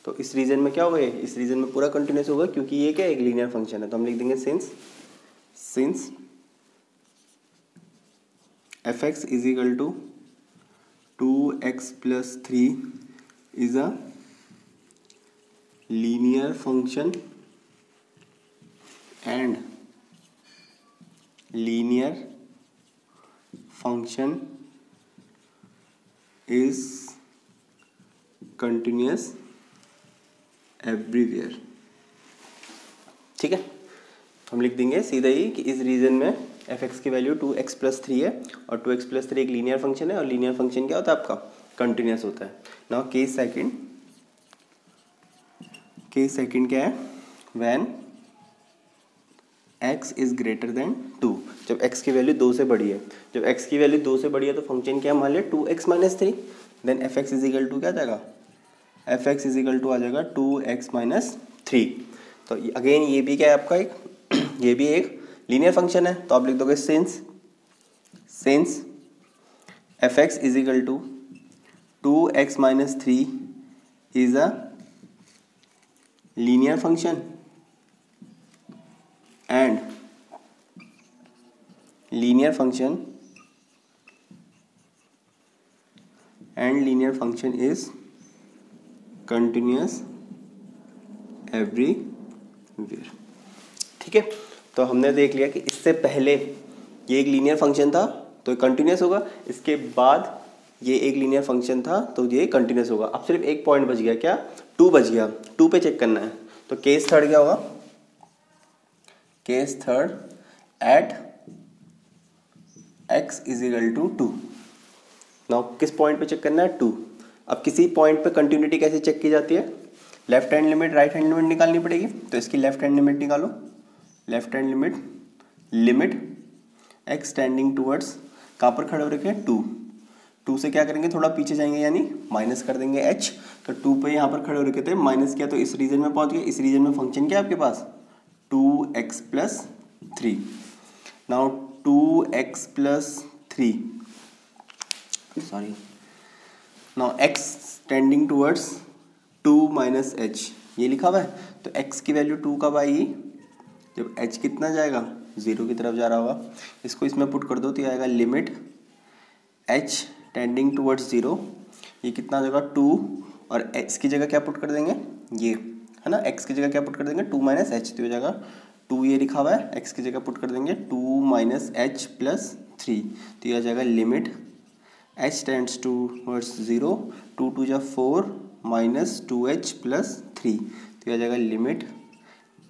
तो इस रीजन में क्या होगा, इस रीजन में पूरा कंटिन्यूस होगा क्योंकि ये क्या एक लीनियर फंक्शन है। तो हम लिख देंगे since f(x) is equal to 2x plus 3 is a linear function and linear function is continuous everywhere। ठीक है, हम लिख देंगे सीधा ही कि इस रीजन में f(x) की वैल्यू 2x प्लस 3 है और 2x प्लस 3 एक लीनियर फंक्शन है और लीनियर फंक्शन क्या होता है आपका, कंटिन्यूस होता है। नाउ केस सेकंड क्या है, when x is greater then 2, जब x की वैल्यू 2 से बड़ी है, जब x की वैल्यू 2 से बड़ी है तो फंक्शन क्या मान लिया 2x minus 3, then f(x) is equal to क्या आ जाएगा, f(x) इज इक्वल टू आ जाएगा 2x माइनस 3। तो अगेन ये भी क्या है आपका एक ये भी एक लीनियर फंक्शन है, तो आप लिख दोगे since f(x) is equal to 2x minus 3 is a linear function and linear function is continuous everywhere। ठीक है, तो हमने देख लिया कि इससे पहले ये एक लीनियर फंक्शन था तो ये कंटिन्यूस होगा, इसके बाद ये एक लीनियर फंक्शन था तो ये कंटिन्यूस होगा। अब सिर्फ एक पॉइंट बच गया, क्या, 2 बच गया, 2 पे चेक करना है। तो केस थर्ड क्या होगा, case third at x is equal to 2। Now किस पॉइंट पे चेक करना है, 2। अब किसी पॉइंट पे कंटिन्यूटी कैसे चेक की जाती है, left hand limit right hand limit निकालनी पड़ेगी। तो इसकी लेफ्ट हैंड लिमिट निकालो, left hand limit x tending towards कहाँ पर खड़े हो रखे हैं, 2 से क्या करेंगे, थोड़ा पीछे जाएंगे यानी माइनस कर देंगे h। तो 2 पे यहाँ पर खड़े हो रखे थे, माइनस किया तो इस रीजन में पहुँच गए। इस रीजन में फंक्शन क्या है आपके पास, 2x plus 3। Now 2x plus 3 now x tending towards 2 minus h, ये लिखा हुआ है। तो x की वैल्यू 2 कब आएगी, जब h कितना जाएगा, 0 की तरफ जा रहा होगा। इसको इसमें पुट कर दो तो ये आएगा लिमिट h टेंडिंग टूवर्ड्स 0, ये कितना आ जाएगा 2, और x की जगह क्या पुट कर देंगे, ये है ना, x की जगह क्या पुट कर देंगे 2 माइनस h, तो हो जाएगा 2, ये लिखा हुआ है, x की जगह पुट कर देंगे 2 माइनस h प्लस 3, तो ये आ जाएगा लिमिट h टेंड्स टूवर्ड्स 0, 2 2 जा 4 माइनस 2h प्लस 3, तो ये आ जाएगा limit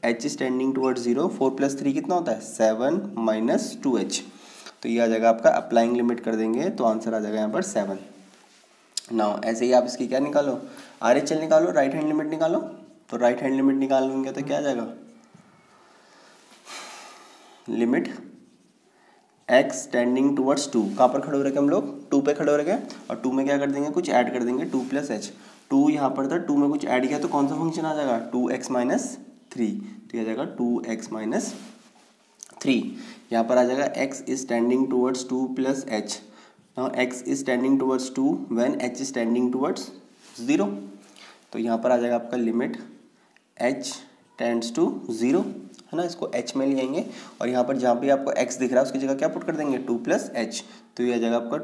h is tending towards 0, 4 plus 3 कितना होता है 7 माइनस 2h, तो ये आ जाएगा आपका, अप्लाइंग लिमिट कर देंगे तो आंसर आ जाएगा यहाँ पर 7। नाउ ऐसे ही आप इसकी क्या निकालो, RHL निकालो, राइट हैंड लिमिट निकालो। तो राइट हैंड लिमिट निकालेंगे तो क्या आ जाएगा, लिमिट x टेंडिंग टूवर्ड्स 2, कहाँ पर खड़े हो रखे हम लोग, 2 पे खड़े हो रखे, और 2 में क्या कर देंगे, कुछ ऐड कर देंगे, 2 प्लस h, 2 यहाँ पर था, 2 में कुछ ऐड किया तो कौन सा फंक्शन आ जाएगा, 2x माइनस 3, तो ये आ जाएगा 2x माइनस 3। यहाँ पर आ जाएगा x is tending towards 2 plus h। Now x is tending towards 2 when h is tending towards 0, तो यहाँ पर आ जाएगा आपका लिमिट h टेंड्स टू 0, है ना, इसको h में ले आएंगे और यहाँ पर जहाँ पे आपको x दिख रहा है उसकी जगह क्या पुट कर देंगे 2 प्लस h, तो ये आ जाएगा आपका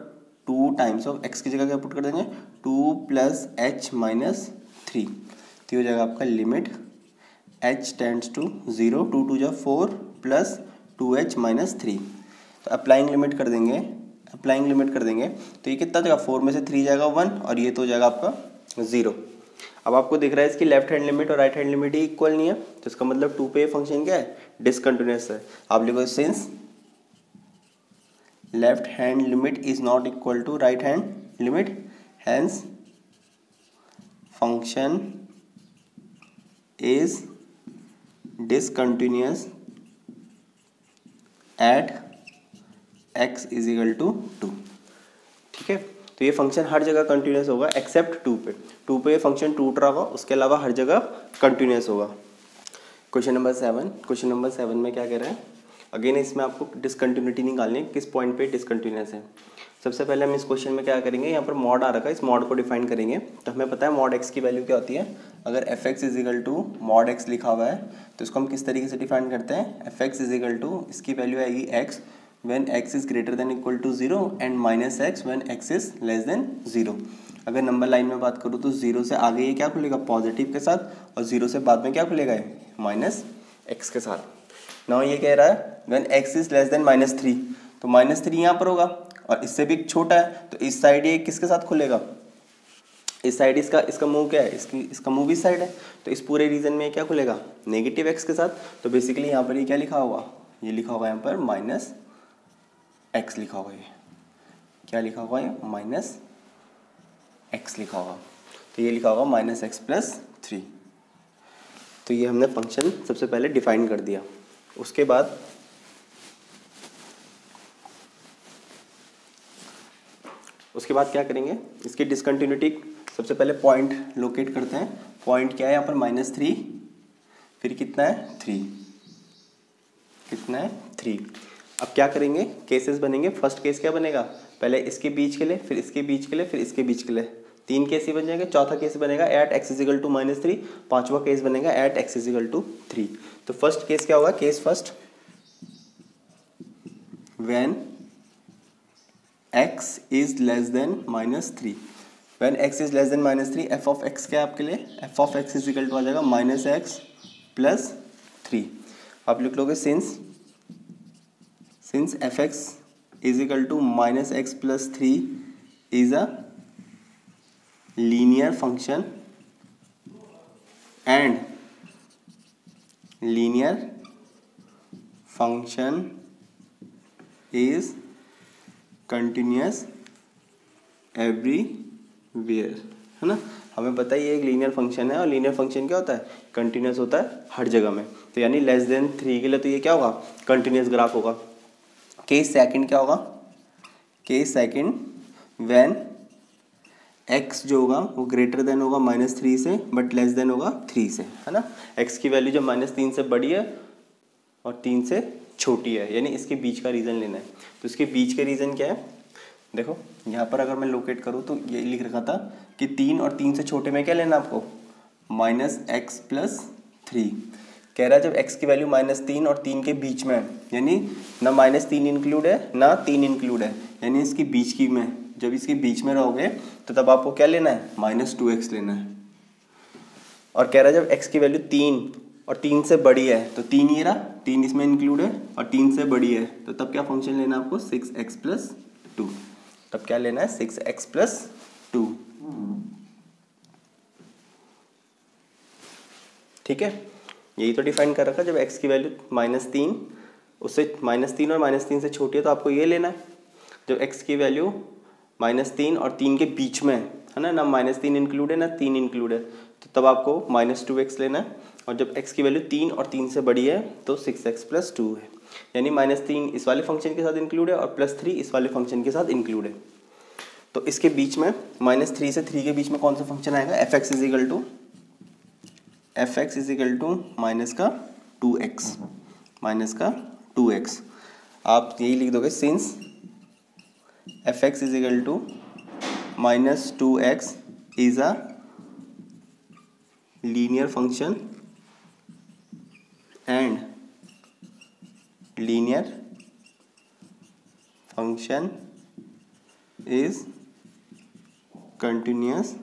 2 टाइम्स ऑफ x की जगह क्या पुट कर देंगे 2 प्लस h माइनस 3, तो ये हो जाएगा आपका लिमिट h टेंड्स टू 0, 2 2 जा 4 प्लस 2h माइनस 3। तो अप्लाइंग लिमिट कर देंगे, तो ये कितना जाएगा, 4 में से 3 जाएगा 1 और ये तो हो जाएगा आपका 0। अब आपको दिख रहा है इसकी लेफ्ट हैंड लिमिट और राइट हैंड लिमिट ही इक्वल नहीं है, तो इसका मतलब 2 पे फंक्शन क्या है, डिसकंटिन्यूअस है। आप लिखो since left hand limit is not equal to right hand limit, hence function is discontinuous at x is equal to 2। ठीक है, तो तो ये फंक्शन हर जगह कंटिन्यूस होगा एक्सेप्ट 2 पे। 2 पे ये फंक्शन टूट रहा होगा, उसके अलावा हर जगह कंटिन्यूस होगा। क्वेश्चन नंबर 7 में क्या कह रहा है, अगेन इसमें आपको डिसकंटिन्यूटी निकालनी है, किस पॉइंट पे डिसकंटिन्यूस है। सबसे पहले हम इस क्वेश्चन में क्या करेंगे, यहाँ पर मॉड आ रखा है, इस मॉड को डिफाइन करेंगे। तो हमें पता है मॉड एक्स की वैल्यू क्या होती है। अगर f x is equal to mod x लिखा हुआ है तो इसको हम किस तरीके से डिफाइन करते हैं, f x is equal to, इसकी वैल्यू आएगी x when x is greater than equal to 0 and minus x when x is less than 0। अगर नंबर लाइन में बात करूँ तो 0 से आगे ये क्या खुलेगा, पॉजिटिव के साथ, और 0 से बाद में क्या खुलेगा, माइनस एक्स के साथ। नाउ ये कह रहा है when x is less than -3, तो -3 यहाँ पर होगा और इससे भी छोटा है, तो इस साइड ये किसके साथ खुलेगा, इस साइड इसका मूव क्या है, इसका मूव इस साइड है, तो इस पूरे रीजन में क्या खुलेगा, नेगेटिव एक्स के साथ। तो बेसिकली यहाँ पर ये क्या लिखा होगा, ये लिखा होगा यहाँ पर माइनस एक्स लिखा होगा, ये क्या लिखा होगा, ये माइनस एक्स लिखा होगा। तो ये लिखा होगा माइनस एक्स प्लस 3। तो ये हमने फंक्शन सबसे पहले डिफाइन कर दिया। उसके बाद क्या करेंगे, इसकी डिसकंटिन्यूटी सबसे पहले पॉइंट लोकेट करते हैं। पॉइंट क्या है यहाँ पर, -3, फिर कितना है 3, कितना है 3। अब क्या करेंगे, केसेस बनेंगे। फर्स्ट केस क्या बनेगा, पहले इसके बीच के लिए, फिर इसके बीच के लिए, फिर इसके बीच के लिए, 3 केस ही बन जाएंगे। चौथा केस बनेगा at x is equal to -3, पांचवा केस बनेगा at x is equal to 3। तो फर्स्ट केस क्या होगा, case first, when x is less than -3, when x is less than -3, F of X क्या है आपके लिए, F of x is equal to आ जाएगा -x प्लस 3। आप लिख लोगे since F x is equal to -x plus 3 is a linear function and linear function is continuous everywhere, है ना। हमें पता है ये एक लीनियर फंक्शन है और लीनियर फंक्शन क्या होता है, कंटिन्यूस होता है हर जगह में। तो यानी लेस देन 3 के लिए तो ये क्या होगा, कंटिन्यूस ग्राफ होगा। केस सेकंड क्या होगा, केस सेकंड व्हेन x जो होगा वो ग्रेटर देन होगा -3 से बट लेस देन होगा 3 से, है ना। x की वैल्यू जब -3 से बड़ी है और 3 से छोटी है, यानी इसके बीच का रीज़न लेना है। तो इसके बीच के रीज़न क्या है, देखो यहाँ पर अगर मैं लोकेट करूँ तो ये लिख रखा था कि 3 और 3 से छोटे में क्या लेना आपको, -x प्लस 3। कह रहा है जब x की वैल्यू -3 और 3 के बीच में है, यानी ना -3 इंक्लूड है ना 3 इंक्लूड है, यानी इसकी बीच की में, जब इसके बीच में रहोगे तो तब आपको क्या लेना है, -2x लेना है। और कह रहा है जब x की वैल्यू 3 और 3 से बड़ी है, तो 3 ये रहा, 3 इसमें इंक्लूड है और 3 से बड़ी है, तो तब क्या फंक्शन लेना है आपको, 6x प्लस 2। तब क्या लेना है, 6x प्लस 2। ठीक है, यही तो डिफाइन कर रखा, जब x की वैल्यू -3 उससे -3 और -3 से छोटी है तो आपको ये लेना है। जब x की वैल्यू -3 और 3 के बीच में है ना, ना -3 इंक्लूड है ना 3 इंक्लूड है, तो तब आपको -2x लेना है। और जब x की वैल्यू 3 और 3 से बड़ी है तो 6x प्लस 2 है, यानी -3 इस वाले फंक्शन के साथ इंक्लूड है और +3 इस वाले फंक्शन के साथ इंक्लूड है। तो इसके बीच में -3 से 3 के बीच में कौन सा फंक्शन आएगा, f x is equal to minus का 2x, आप यही लिख दोगे सिंस F x is equal to -2x is a linear function and linear function is continuous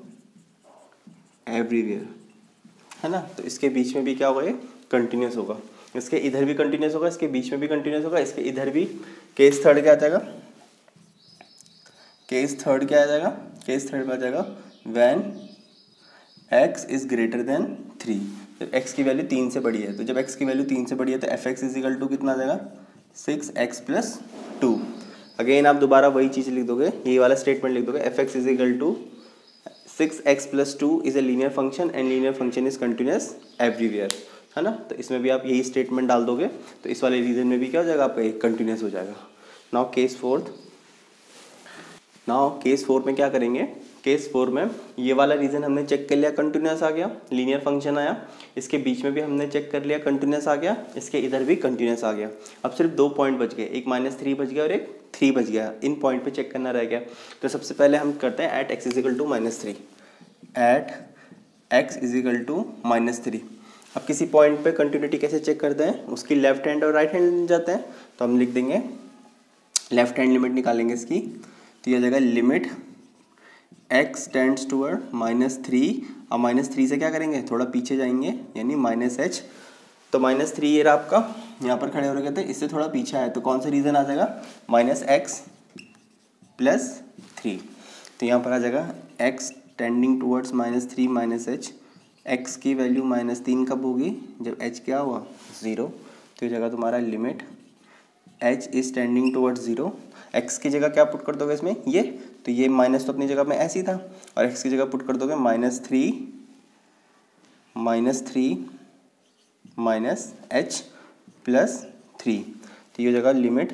everywhere, है ना। तो इसके बीच में भी क्या होगा, ये कंटिन्यूस होगा, इसके इधर भी कंटिन्यूस होगा, इसके बीच में भी कंटिन्यूस होगा, इसके इधर भी। केस थर्ड क्या आ जाएगा, केस थर्ड में आ जाएगा when x is greater then 3, जब x की वैल्यू 3 से बड़ी है। तो जब x की वैल्यू 3 से बड़ी है तो f x is equal to कितना आ जाएगा, 6x प्लस 2। अगेन आप दोबारा वही चीज़ लिख दोगे, ये वाला स्टेटमेंट लिख दोगे, f x is equal to 6x plus 2 is a linear function and linear function is continuous everywhere, है ना। तो इसमें भी आप यही स्टेटमेंट डाल दोगे तो इस वाले रीजन में भी क्या हो जाएगा, आपका एक कंटिन्यूस हो जाएगा। Now case fourth, now case 4 में क्या करेंगे, केस 4 में ये वाला रीजन हमने चेक कर लिया, कंटिन्यूस आ गया, लीनियर फंक्शन आया, इसके बीच में भी हमने चेक कर लिया, कंटिन्यूस आ गया, इसके इधर भी कंटिन्यूस आ गया। अब सिर्फ 2 पॉइंट बच गए, एक -3 बच गया और एक 3 बच गया, इन पॉइंट पे चेक करना रह गया। तो सबसे पहले हम करते हैं at x is equal to -3, at x is equal to -3। अब किसी पॉइंट पे कंटिन्यूटी कैसे चेक करते हैं, उसकी लेफ्ट हैंड और राइट हैंड जाते हैं, तो हम लिख देंगे लेफ्ट हैंड लिमिट निकालेंगे इसकी, तो यह जाएगा लिमिट x टेंड्स टूवर्ड -3। अब -3 से क्या करेंगे, थोड़ा पीछे जाएंगे यानी -h, तो -3 ये रहा आपका, यहाँ पर खड़े हो रहे थे, इससे थोड़ा पीछे आए तो कौन सा रीजन आ जाएगा, -x + 3। तो यहाँ पर आ जाएगा x tending towards -3 -h, x की वैल्यू -3 कब होगी, जब h क्या हुआ 0। तो ये जगह तुम्हारा limit h is tending towards 0, x की जगह क्या पुट कर दोगे इसमें, ये, तो ये माइनस तो अपनी जगह में ऐसे ही था, और x की जगह पुट कर दोगे -3 -h + 3। तो ये जगह लिमिट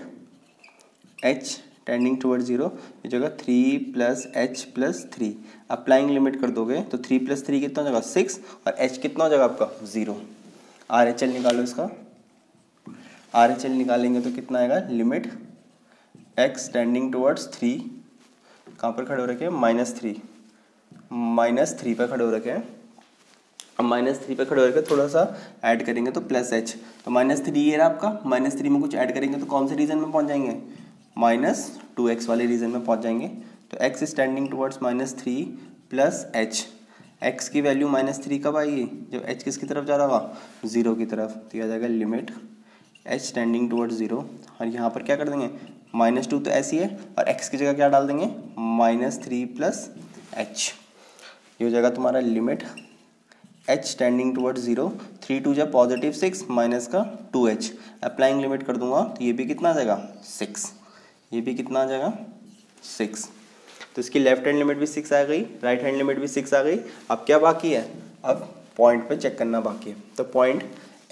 h टेंडिंग टूवर्ड्स 0, ये जगह 3 + h + 3। अप्लाइंग लिमिट कर दोगे तो 3 + 3 कितना हो जाएगा 6, और h कितना हो जाएगा आपका 0। RHL निकालो इसका, RHL निकालेंगे तो कितना आएगा, लिमिट x टेंडिंग टूवर्ड्स 3, कहाँ पर खड़े हो रखे हैं, -3 पर खड़े हो रखे हैं। अब -3 पे खड़े हो रखे, थोड़ा सा ऐड करेंगे तो +h, तो -3 ये रहा आपका, -3 में कुछ ऐड करेंगे तो कौन से रीजन में पहुंच जाएंगे, -2x वाले रीजन में पहुंच जाएंगे। तो x is tending towards -3 + h, x की वैल्यू -3 कब आएगी, जब h किसकी तरफ जा रहा होगा, 0 की तरफ। तो यह आ जाएगा लिमिट h टेंडिंग टूवर्ड्स 0, और यहाँ पर क्या कर देंगे, -2 तो ऐसी है, और x की जगह क्या डाल देंगे, -3 + h। ये हो जाएगा तुम्हारा लिमिट h टेंडिंग टूवर्ड्स 0, 3 2 जा +6 माइनस का 2h। अप्लाइंग लिमिट कर दूंगा तो ये भी कितना आ जाएगा 6, ये भी कितना आ जाएगा 6। तो इसकी लेफ्ट हैंड लिमिट भी 6 आ गई, राइट हैंड लिमिट भी 6 आ गई। अब क्या बाकी है, अब पॉइंट पे चेक करना बाकी है। तो पॉइंट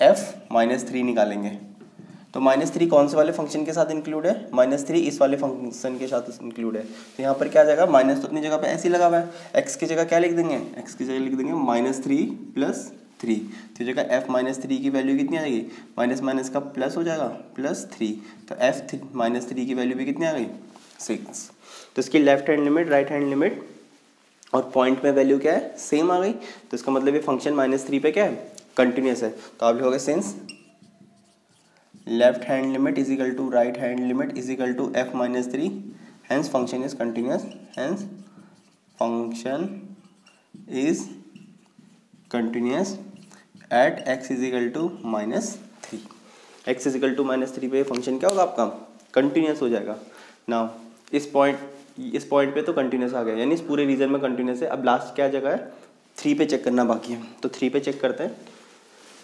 f -3 निकालेंगे, तो -3 कौन से वाले फंक्शन के साथ इंक्लूड है, -3 इस वाले फंक्शन के साथ इंक्लूड है। तो यहाँ पर क्या आ जाएगा, माइनस तो अपनी जगह पे ऐसे ही लगा हुआ है, x की जगह क्या लिख देंगे, x की जगह लिख देंगे -3 + 3। तो जगह f -3 की वैल्यू कितनी आ जाएगी, माइनस माइनस का प्लस हो जाएगा +3, तो f -3 की वैल्यू भी कितनी आ गई 6। तो इसकी left hand limit, right hand limit और पॉइंट में वैल्यू क्या है, सेम आ गई। तो इसका मतलब ये फंक्शन -3 पे क्या है, कंटिन्यूस है। तो आप लिखोगे since left hand limit is equal to right hand limit is equal to f -3, hence function is continuous, hence function is continuous at x is equal to -3। x is equal to -3 पे function क्या होगा आपका, continuous हो जाएगा। Now इस point पे तो continuous आ गया, यानी इस पूरे रीजन में कंटिन्यूस है। अब लास्ट क्या जगह है, 3 पे चेक करना बाकी है, तो 3 पे चेक करते हैं।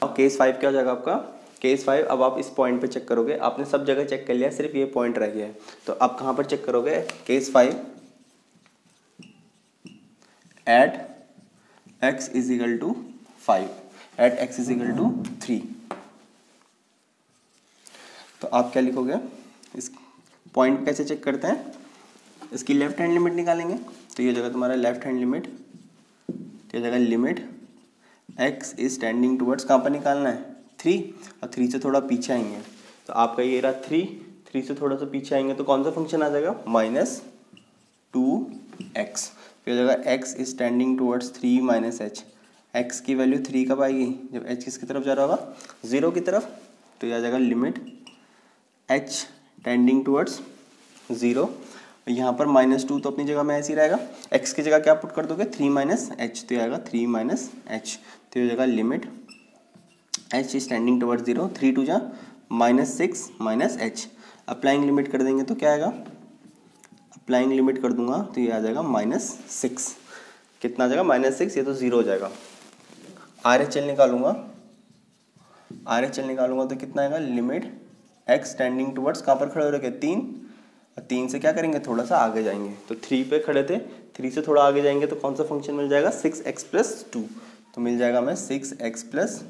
और केस 5 क्या हो जाएगा आपका, केस 5 अब आप इस पॉइंट पे चेक करोगे, आपने सब जगह चेक कर लिया, सिर्फ ये पॉइंट रह गया है। तो आप कहाँ पर चेक करोगे, case 5 at x is equal to 5, at x is equal to 3। तो आप क्या लिखोगे, इस पॉइंट कैसे चेक करते हैं, इसकी लेफ्ट हैंड लिमिट निकालेंगे। तो ये जगह तुम्हारा लेफ्ट हैंड लिमिट, तो ये जगह limit x is tending towards, कहाँ पर निकालना है 3, और 3 से थोड़ा पीछे आएंगे। तो आपका ये रहा 3 से थोड़ा सा पीछे आएंगे तो कौन सा फंक्शन आ जाएगा, -2x। फिर जगह x is tending towards 3 -h, x की वैल्यू 3 कब आएगी, जब h किसकी तरफ जा रहा होगा, 0 की तरफ। तो यह आ जाएगा लिमिट h टेंडिंग टूवर्ड्स 0, यहाँ पर -2 तो अपनी जगह में ऐसे ही रहेगा, x की जगह क्या पुट कर दोगे 3 -h, तो आएगा 3 -h। तो ये जगह limit h is tending towards 0, 3 2 जा -6 -h। अप्लाइंग लिमिट कर देंगे तो क्या आएगा, अप्लाइंग लिमिट कर दूंगा तो ये आ जाएगा -6। कितना आ जाएगा -6, ये तो 0 हो जाएगा। RHL निकालूंगा, RHL निकालूंगा तो कितना आएगा, लिमिट x टेंडिंग टुवर्ड्स, कहाँ पर खड़े हो रखे 3, और 3 से क्या करेंगे, थोड़ा सा आगे जाएंगे। तो 3 पे खड़े थे, 3 से थोड़ा आगे जाएंगे तो कौन सा फंक्शन मिल जाएगा, 6x + 2। तो मिल जाएगा हमें 6x +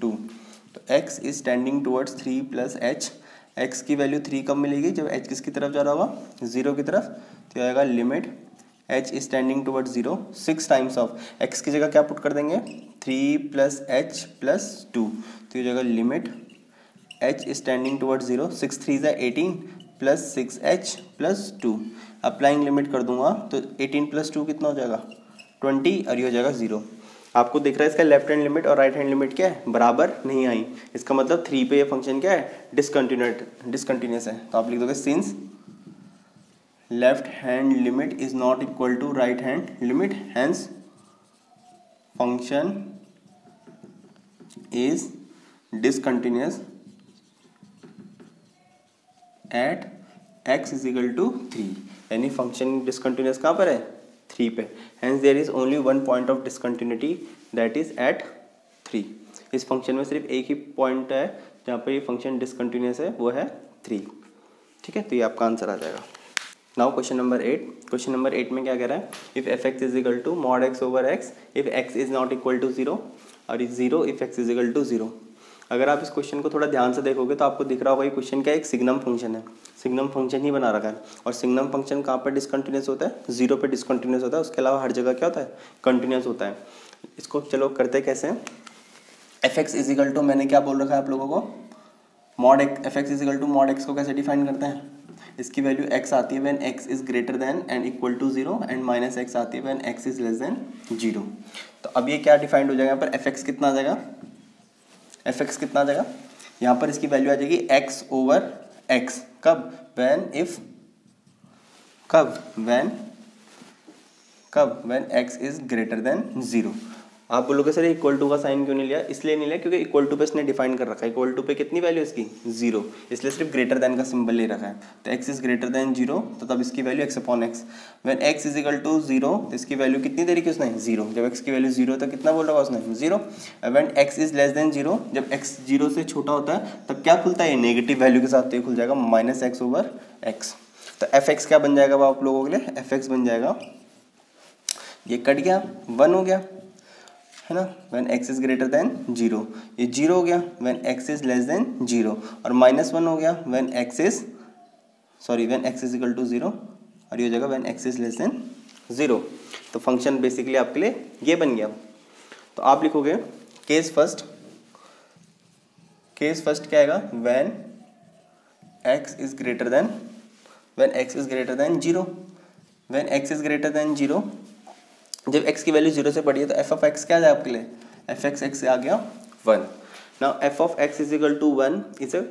2। तो x is tending towards 3 + h, x की वैल्यू 3 कब मिलेगी, जब h किसकी तरफ जा रहा होगा, 0 की तरफ। तो ये आएगा limit h is tending toward 0 6 times of x की जगह क्या पुट कर देंगे, 3 + h + 2। तो ये जगह limit h is tending toward 0, 6 3 = 18 + 6h + 2। Applying limit कर दूंगा तो 18 + 2 कितना हो जाएगा, 20, और ये हो जाएगा 0। आपको दिख रहा है इसका लेफ्ट हैंड लिमिट और राइट हैंड लिमिट क्या है, बराबर नहीं आई। इसका मतलब 3 पे ये फंक्शन क्या है, डिसकंटिन्यूस है। तो आप लिख दोगे since left hand limit is not equal to right hand limit, hence function is discontinuous at x is equal to 3। यानी फंक्शन डिसकंटिन्यूस कहाँ पर है, 3 पे। Hence there is only one point of discontinuity that is at 3। इस function में सिर्फ एक ही point है जहाँ पर ये फंक्शन डिसकंटिन्यूस है, वो है 3। ठीक है, तो ये आपका आंसर आ जाएगा। Now question number 8। Question number 8 में क्या कह रहा है, if f x is equal to mod x over x if x is not equal to 0 और is 0 if x is equal to 0। अगर आप इस क्वेश्चन को थोड़ा ध्यान से देखोगे तो आपको दिख रहा होगा ये क्वेश्चन क्या है, एक सिग्नम फंक्शन है। सिग्नम फंक्शन ही बना रखा है, और सिग्नम फंक्शन कहाँ पर डिसकंटिन्यूस होता है, 0 पे डिसकंटिन्यूस होता है। उसके अलावा हर जगह क्या होता है, कंटिन्यूस होता है। इसको चलो करते कैसे हैं। F x is equal to, मैंने क्या बोल रखा है आप लोगों को, mod x. F x is equal to mod x को कैसे डिफाइन करते हैं, इसकी वैल्यू x आती है when x is greater than and equal to 0 and minus x आती है when x is less than 0। तो अब ये क्या डिफाइंड हो जाएगा, यहाँ पर fx कितना आ जाएगा, fx कितना आ जाएगा, यहाँ पर इसकी वैल्यू आ जाएगी x ओवर x। कब, when x is greater than 0। आप बोलोगे सर इक्वल टू का साइन क्यों नहीं लिया, इसलिए नहीं लिया क्योंकि इक्वल टू पे इसने डिफाइन कर रखा है। इक्वल टू पे कितनी वैल्यू इसकी, 0, इसलिए सिर्फ ग्रेटर देन का सिंबल ले रखा है। तो x इज ग्रेटर देन 0, तो तब इसकी value x upon x. When x is equal to 0, तो इसकी वैल्यू कितनी दे रही उसने, 0। जब x की वैल्यू 0 तो कितना बोल रहा है उसने, 0। When x is less than 0, जब x 0 से छोटा होता है तब क्या खुलता है, नेगेटिव वैल्यू के साथ, तो ये खुल जाएगा -x ओवर x। तो fx क्या बन जाएगा आप लोगों के लिए, fx बन जाएगा, ये कट गया, 1 हो गया, है ना। When x is greater than 0, ये 0 हो गया when x is less than 0, और -1 हो गया when x is equal to 0, और ये हो जाएगा when x is less than 0। तो फंक्शन बेसिकली आपके लिए ये बन गया। तो आप लिखोगे केस फर्स्ट क्या आएगा, when x is greater than 0। When x is greater than 0, जब x की वैल्यू 0 से बढ़ी है तो f ऑफ x क्या आ जाए आपके लिए, f x से आ गया 1। Now f of x is equal to 1 is a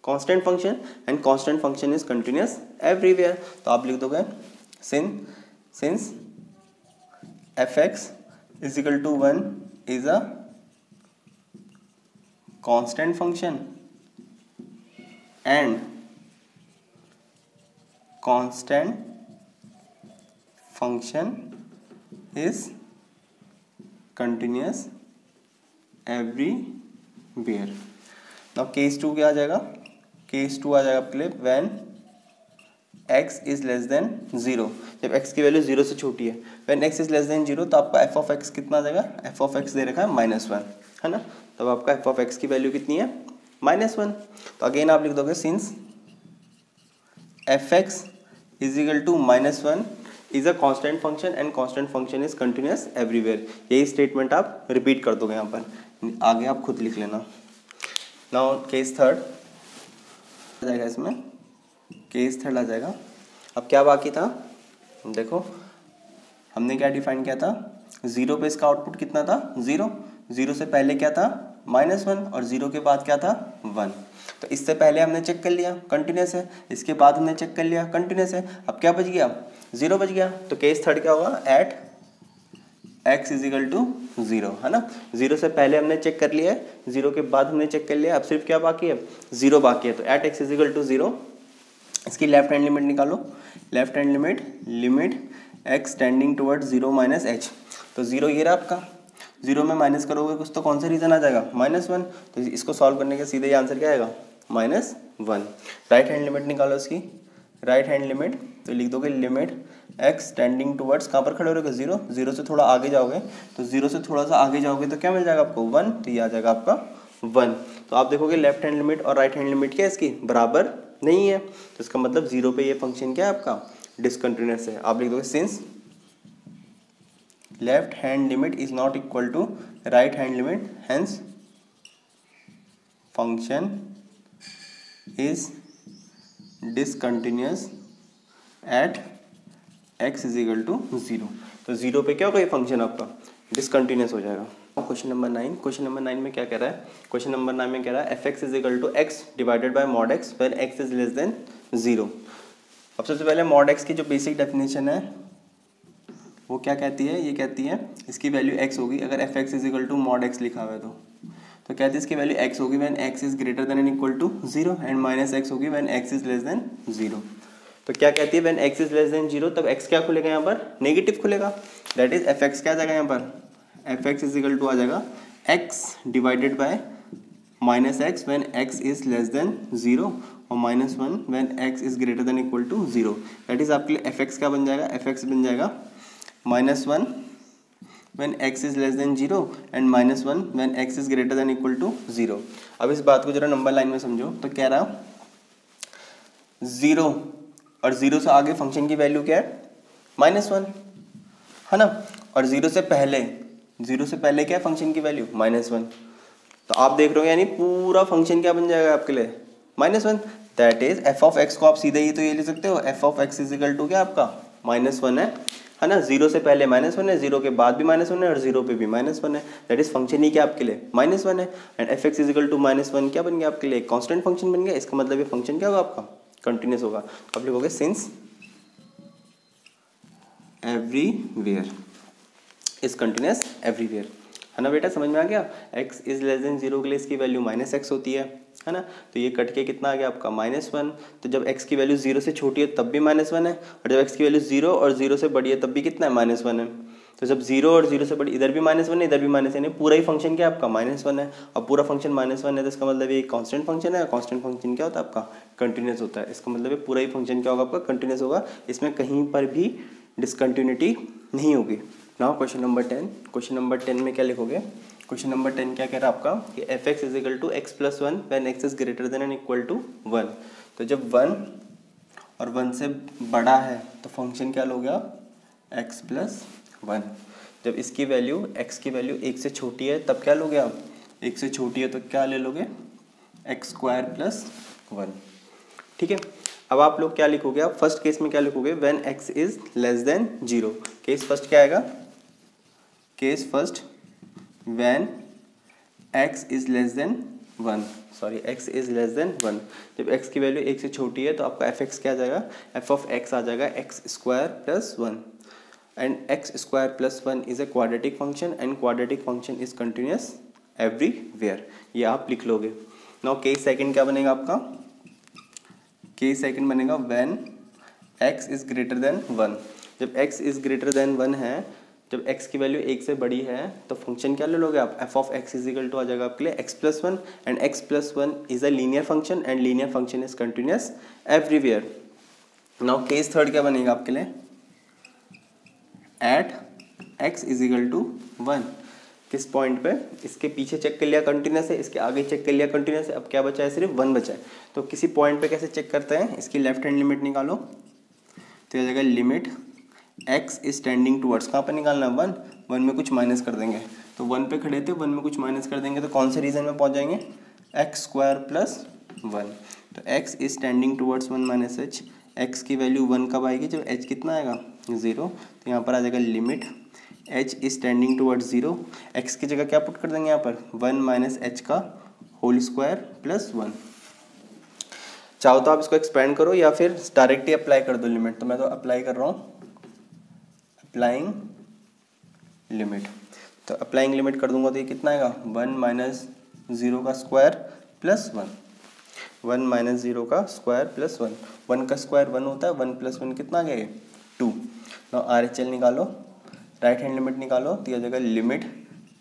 constant function and constant function is continuous everywhere. तो आप लिख दोगे since f x is equal to 1 is a constant function and constant function is continuous everywhere। now case 2 क्या आ जाएगा, case 2 आ जाएगा आपके लिए when x is less than 0। जब x की वैल्यू 0 से छोटी है, when x is less than 0, तो आपका f ऑफ x कितना आ जाएगा, f ऑफ x दे रखा है -1, है ना। तब आपका f ऑफ x की वैल्यू कितनी है, -1। तो अगेन आप लिख दोगे since f x is equal to -1 is a constant function and constant function is continuous everywhere. यही स्टेटमेंट आप रिपीट कर दोगे यहाँ पर, आगे आप खुद लिख लेना। नाउ केस थर्ड आ जाएगा, इसमें केस थर्ड आ जाएगा। अब क्या बाकी था, देखो हमने क्या डिफाइन किया था, 0 पे इसका आउटपुट कितना था, 0 से पहले क्या था, -1, और 0 के बाद क्या था, 1। तो इससे पहले हमने चेक कर लिया कंटिन्यूअस है, इसके बाद हमने चेक कर लिया कंटिन्यूअस है। अब क्या बच गया, 0 बच गया। तो केस थर्ड क्या होगा, at x is equal to 0, है ना। 0 से पहले हमने चेक कर लिया है, 0 के बाद हमने चेक कर लिया, अब सिर्फ क्या बाकी है, 0 बाकी है। तो at x is equal to 0, इसकी लेफ्ट हैंड लिमिट निकालो। Left hand limit x tending toward 0 minus h। तो 0 ये रहा आपका, 0 में माइनस करोगे कुछ तो कौन सा रीजन आ जाएगा, -1। तो इसको सॉल्व करने के सीधे आंसर क्या आएगा, -1। राइट हैंड लिमिट निकालो इसकी, राइट हैंड लिमिट, तो लिख दोगे लिमिट x टेंडिंग टुवर्ड्स, कहाँ पर खड़े हो रहे हो, 0 से थोड़ा आगे जाओगे, तो 0 से थोड़ा सा आगे जाओगे तो क्या मिल जाएगा आपको, 1। तो ये आ जाएगा आपका 1। तो आप देखोगे लेफ्ट हैंड लिमिट और राइट हैंड लिमिट क्या है इसकी बराबर नहीं है, तो इसका मतलब 0 पे ये फंक्शन क्या है आपका डिसकंटिन्यूअस है। आप लिख दोगे since left hand limit is not equal to right hand limit, hence function is discontinuous at x is equal to 0। तो 0 पे क्या होगा ये फंक्शन आपका डिसकंटिन्यूअस हो जाएगा। क्वेश्चन नंबर 9, क्वेश्चन नंबर 9 में क्या कह रहा है, क्वेश्चन नंबर 9 में कह रहा है F x is equal to x divided by mod x when x is less than 0। अब सबसे पहले मॉड एक्स की जो बेसिक डेफिनेशन है वो क्या कहती है, ये कहती है इसकी वैल्यू x होगी अगर f x is equal to mod x लिखा हुआ है तो कहती है इसकी वैल्यू x होगी when x is greater than and equal to 0 and minus x होगी when x is less than 0। तो क्या कहती है when x is less than 0 तब x क्या खुलेगा यहाँ पर नेगेटिव खुलेगा, दैट इज एफ एक्स क्या आ जाएगा यहाँ पर F x is equal to आ जाएगा x divided by minus x when x is less than 0 और minus 1 when x is greater than equal to 0। That is आपके लिए एफ एक्स क्या बन जाएगा, एफ एक्स बन जाएगा -1 when x is less than 0 and -1 when x is greater than equal to 0। अब इस बात को जरा नंबर लाइन में समझो, तो कह रहा 0 और 0 से आगे फंक्शन की वैल्यू क्या है -1 है ना, और 0 से पहले क्या है फंक्शन की वैल्यू -1। तो आप देख रहे हो यानी पूरा फंक्शन क्या बन जाएगा आपके लिए -1। That is f of x को आप सीधे ही तो ये लिख सकते हो f of x is equal to क्या आपका -1 है ना, 0 से पहले -1 है, 0 के बाद भी -1 है और 0 पे भी -1 है। दैट इज फंक्शन ही क्या आपके लिए -1 है and f x is equal to -1 क्या बन गया आपके लिए कांस्टेंट फंक्शन बन गया। इसका मतलब ये फंक्शन क्या होगा आपका कंटिन्यूअस होगा। तो आप लिखोगे since everywhere is continuous everywhere, है ना बेटा, समझ में आ गया। x इज लेस देन 0 के लिए इसकी वैल्यू -x होती है ना, तो ये कट के कितना आ गया आपका -1। तो जब x की वैल्यू 0 से छोटी है तब भी -1 है, और जब x की वैल्यू 0 और 0 से बड़ी है तब भी कितना है -1 है। तो जब 0 और 0 से बड़ी इधर भी -1 है इधर भी -1 है, पूरा ही फंक्शन क्या आपका -1 है। और पूरा फंक्शन -1 है तो इसका मतलब ये कांस्टेंट फंक्शन है, कांस्टेंट फंक्शन क्या होता है आपका कंटिन्यूअस होता है। इसका मतलब ये पूरा ही फंक्शन क्या होगा आपका कंटिन्यूअस होगा, इसमें कहीं पर भी डिसकंटिन्यूटी नहीं होगी। Now question number 10, question number 10 में क्या लिखोगे, क्वेश्चन नंबर 10 क्या कह रहा है आपका कि f x is equal to x plus 1 when x is greater than and equal to 1। तो जब 1 और 1 से बड़ा है तो फंक्शन क्या लोगे आप एक्स प्लस 1। जब इसकी वैल्यू एक्स की वैल्यू 1 से छोटी है तब क्या लोगे आप 1 से छोटी है तो क्या ले लोगे एक्स स्क्वायर प्लस 1। ठीक है, अब आप लोग क्या लिखोगे, आप फर्स्ट केस में क्या लिखोगे when x is less than 0। Case first क्या आएगा, case first when x is less than 1, sorry x is less than 1। जब x की वैल्यू 1 से छोटी है तो आपका एफ एक्स क्या आ जाएगा, एफ ऑफ x आ जाएगा x square plus 1 and x square plus 1 is a quadratic function and quadratic function is continuous everywhere. ये आप लिख लोगे। नाउ केस सेकंड क्या बनेगा आपका, केस सेकंड बनेगा when x is greater than 1। जब x इज ग्रेटर देन 1 है, जब x की वैल्यू 1 से बड़ी है तो फंक्शन क्या ले लोगे आप F of x is equal to आ जाएगा आपके लिए x plus 1 and x plus 1 is a linear function and linear function is continuous everywhere. Now case third क्या बनेगा आपके लिए, at x is equal to 1। किस पॉइंट पे, इसके पीछे चेक कर लिया कंटिन्यूअस है, इसके आगे चेक कर लिया कंटिन्यूअस है, अब क्या बचा है सिर्फ 1 बचा है। तो किसी पॉइंट पे कैसे चेक करते हैं, इसकी लेफ्ट हैंड लिमिट निकालो तो ये जाएगा limit x is tending towards, कहाँ पर निकालना 1 में कुछ माइनस कर देंगे। तो 1 पे खड़े थे 1 में कुछ माइनस कर देंगे तो कौन से रीजन में पहुंच जाएंगे एक्स स्क्वायर प्लस 1। तो x is tending towards 1 minus H, x की वैल्यू 1 कब आएगी जब h कितना आएगा 0। तो यहाँ पर आ जाएगा limit h is tending towards 0, x की जगह क्या पुट कर देंगे यहाँ पर 1 माइनस एच का होल स्क्वायर प्लस 1। चाहो तो आप इसको एक्सपेंड करो या फिर डायरेक्टली अप्लाई कर दो लिमिट, तो मैं तो अप्लाई कर रहा हूँ अप्लाइंग लिमिट। तो अप्लाइंग लिमिट कर दूंगा तो ये कितना आएगा 1 माइनस 0 का स्क्वायर प्लस 1, 1 माइनस 0 का स्क्वायर प्लस 1, 1 का स्क्वायर 1 होता है, 1 प्लस 1 कितना आ गया 2। नाउ RHL निकालो, राइट हैंड लिमिट निकालो तो यह जगह limit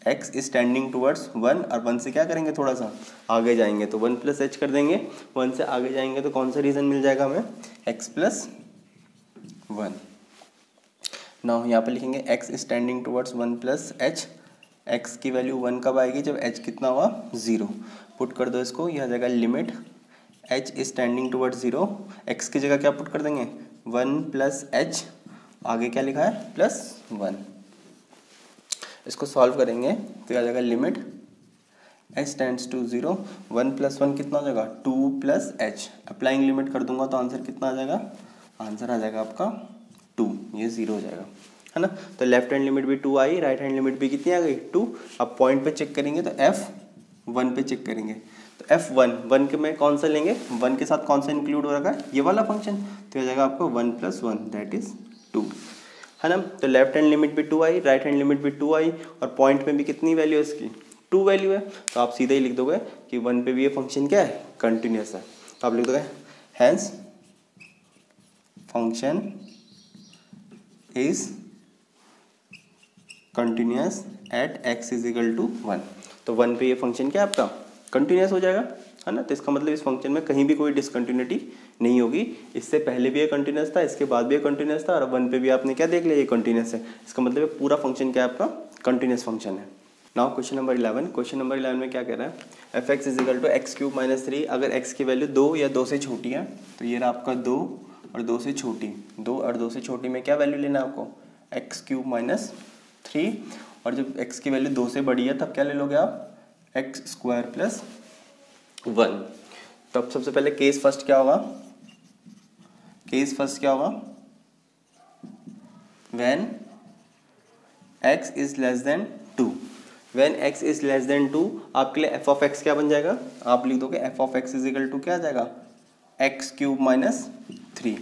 x is tending towards 1 और 1 से क्या करेंगे थोड़ा सा आगे जाएंगे तो 1 प्लस एच कर देंगे, 1 से आगे जाएंगे तो कौन सा रीजन मिल जाएगा हमें x प्लस 1। नाउ यहाँ पे लिखेंगे x is tending towards 1 plus H x की वैल्यू 1 कब आएगी, जब h कितना हुआ 0। पुट कर दो इसको, यह आ जाएगा limit h is tending towards 0, x की जगह क्या पुट कर देंगे 1 प्लस h, आगे क्या लिखा है +1। इसको सॉल्व करेंगे तो यह आ जाएगा लिमिट h टेंड्स टू 0, 1 + 1 कितना हो जाएगा 2 + h। अप्लाइंग लिमिट कर दूंगा तो आंसर कितना आ जाएगा, आंसर आ जाएगा आपका 2, ये 0 हो जाएगा, है ना। तो लेफ्ट हैंड लिमिट भी 2 आई, राइट हैंड लिमिट भी कितनी आ गई 2। अब पॉइंट पे चेक करेंगे तो F1 पे चेक करेंगे तो F1 के में कौन सा लेंगे, 1 के साथ कौन सा इंक्लूड हो रखा है, ये वाला फंक्शन, तो हो जाएगा आपको 1 + 1 दैट इज 2, है ना। तो लेफ्ट हैंड लिमिट भी 2 आई, राइट हैंड लिमिट भी 2 आई, और पॉइंट में भी कितनी वैल्यू है इसकी 2 वैल्यू है। तो आप सीधे ही लिख दोगे कि 1 पे भी ये फंक्शन क्या है कंटिन्यूस है। तो आप लिख दोगे hence function is continuous at x is equal to 1। तो 1 पे ये फंक्शन क्या है आपका कंटिन्यूस हो जाएगा, है ना। तो इसका मतलब इस फंक्शन में कहीं भी कोई डिसकंटिन्यूटी नहीं होगी। इससे पहले भी ये कंटिन्यूस था, इसके बाद भी ये कंटिन्यूस था, और 1 पे भी आपने क्या देख लिया ये कंटिन्यूस है। इसका मतलब ये पूरा फंक्शन क्या है आपका कंटिन्यूस फंक्शन है। Now question number 11, question number 11 में क्या कह रहा है f(x) is equal to x³ - 3। अगर x की वैल्यू 2 या 2 से छोटी है तो ये रहा आपका 2 और 2 से छोटी, 2 और 2 से छोटी में क्या वैल्यू लेना है आपको x³ - 3, और जब x की वैल्यू 2 से बड़ी है तब क्या ले लोगे आप x² + 1। तब सबसे पहले केस फर्स्ट क्या होगा, केस फर्स्ट क्या होगा when x is less then 2। When x is less then 2 आपके लिए f(x) क्या बन जाएगा, आप लिख दोगे f(x) इज इक्वल टू क्या आ जाएगा x³ - 3।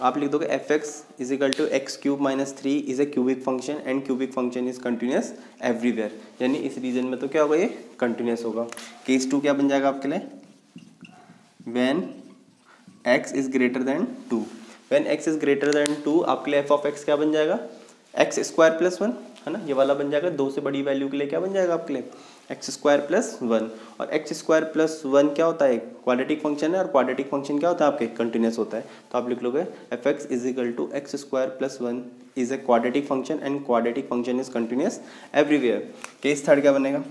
आप लिख दोगे f(x) is equal to x³ - 3 is a cubic function and cubic function is continuous everywhere, यानी इस रीजन में तो क्या होगा ये कंटिन्यूस होगा। केस 2 क्या बन जाएगा आपके लिए when x is greater then 2। When x is greater then 2 आपके लिए f(x) क्या बन जाएगा x² + 1, है ना, ये वाला बन जाएगा। 2 से बड़ी वैल्यू के लिए क्या बन जाएगा आपके लिए x² + 1, और x² + 1 क्या होता है क्वाड्रेटिक फंक्शन है, और क्वाड्रेटिक फंक्शन क्या होता है आपके कंटिन्यूस होता है। तो आप लिख लोगे f(x) is equal to x² + 1 is a quadratic function and quadratic function is continuous everywhere. Case third क्या बनेगा,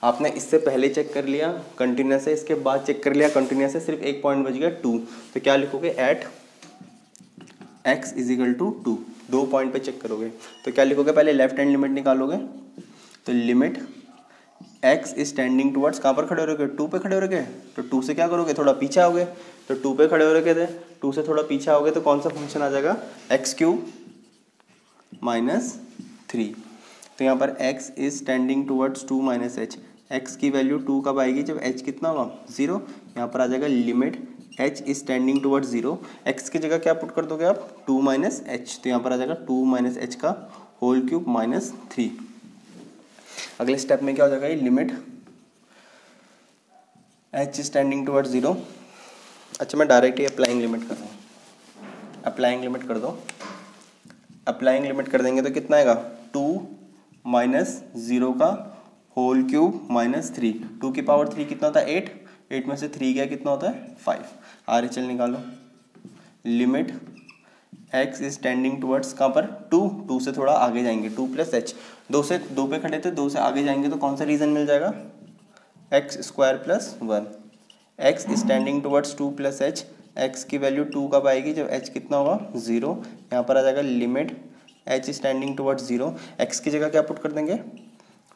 आपने इससे पहले चेक कर लिया कंटिन्यूस है, इसके बाद चेक कर लिया कंटिन्यूस है, सिर्फ एक पॉइंट बच गया 2, तो क्या लिखोगे at x is equal to 2, 2 point पे चेक करोगे तो क्या लिखोगे, पहले लेफ्ट हैंड लिमिट निकालोगे तो limit x is tending towards, कहाँ पर खड़े हो रखे 2 पे खड़े हो रखे, तो 2 से क्या करोगे थोड़ा पीछे आओगे, तो 2 पे खड़े हो रखे थे 2 से थोड़ा पीछे आओगे तो कौन सा फंक्शन आ जाएगा x³ - 3। तो यहाँ पर x is tending towards 2 - h, x की वैल्यू 2 कब आएगी जब h कितना होगा 0। यहाँ पर आ जाएगा limit h is tending towards 0, x की जगह क्या पुट कर दोगे आप 2 - h, तो यहाँ पर आ जाएगा 2 - h का होल क्यूब -3। अगले स्टेप में क्या हो जाएगा ये limit h is tending towards 0। अच्छा मैं डायरेक्ट ही अप्लाइंग लिमिट कर दूँ, अप्लाइंग लिमिट कर दो, अप्लाइंग लिमिट कर देंगे तो कितना आएगा 2 - 0 का होल क्यूब -3, 2 की पावर 3 कितना होता है 8, 8 में से 3 गया कितना होता है 5। RHL निकालो, limit x is tending towards कहाँ पर 2, 2 से थोड़ा आगे जाएंगे 2 + h, 2 से 2 पे खड़े थे 2 से आगे जाएंगे तो कौन सा रीजन मिल जाएगा x² + 1, x is tending towards 2 + h, x की वैल्यू 2 कब आएगी जब h कितना होगा 0। यहाँ पर आ जाएगा limit h is tending towards 0, x की जगह क्या पुट कर देंगे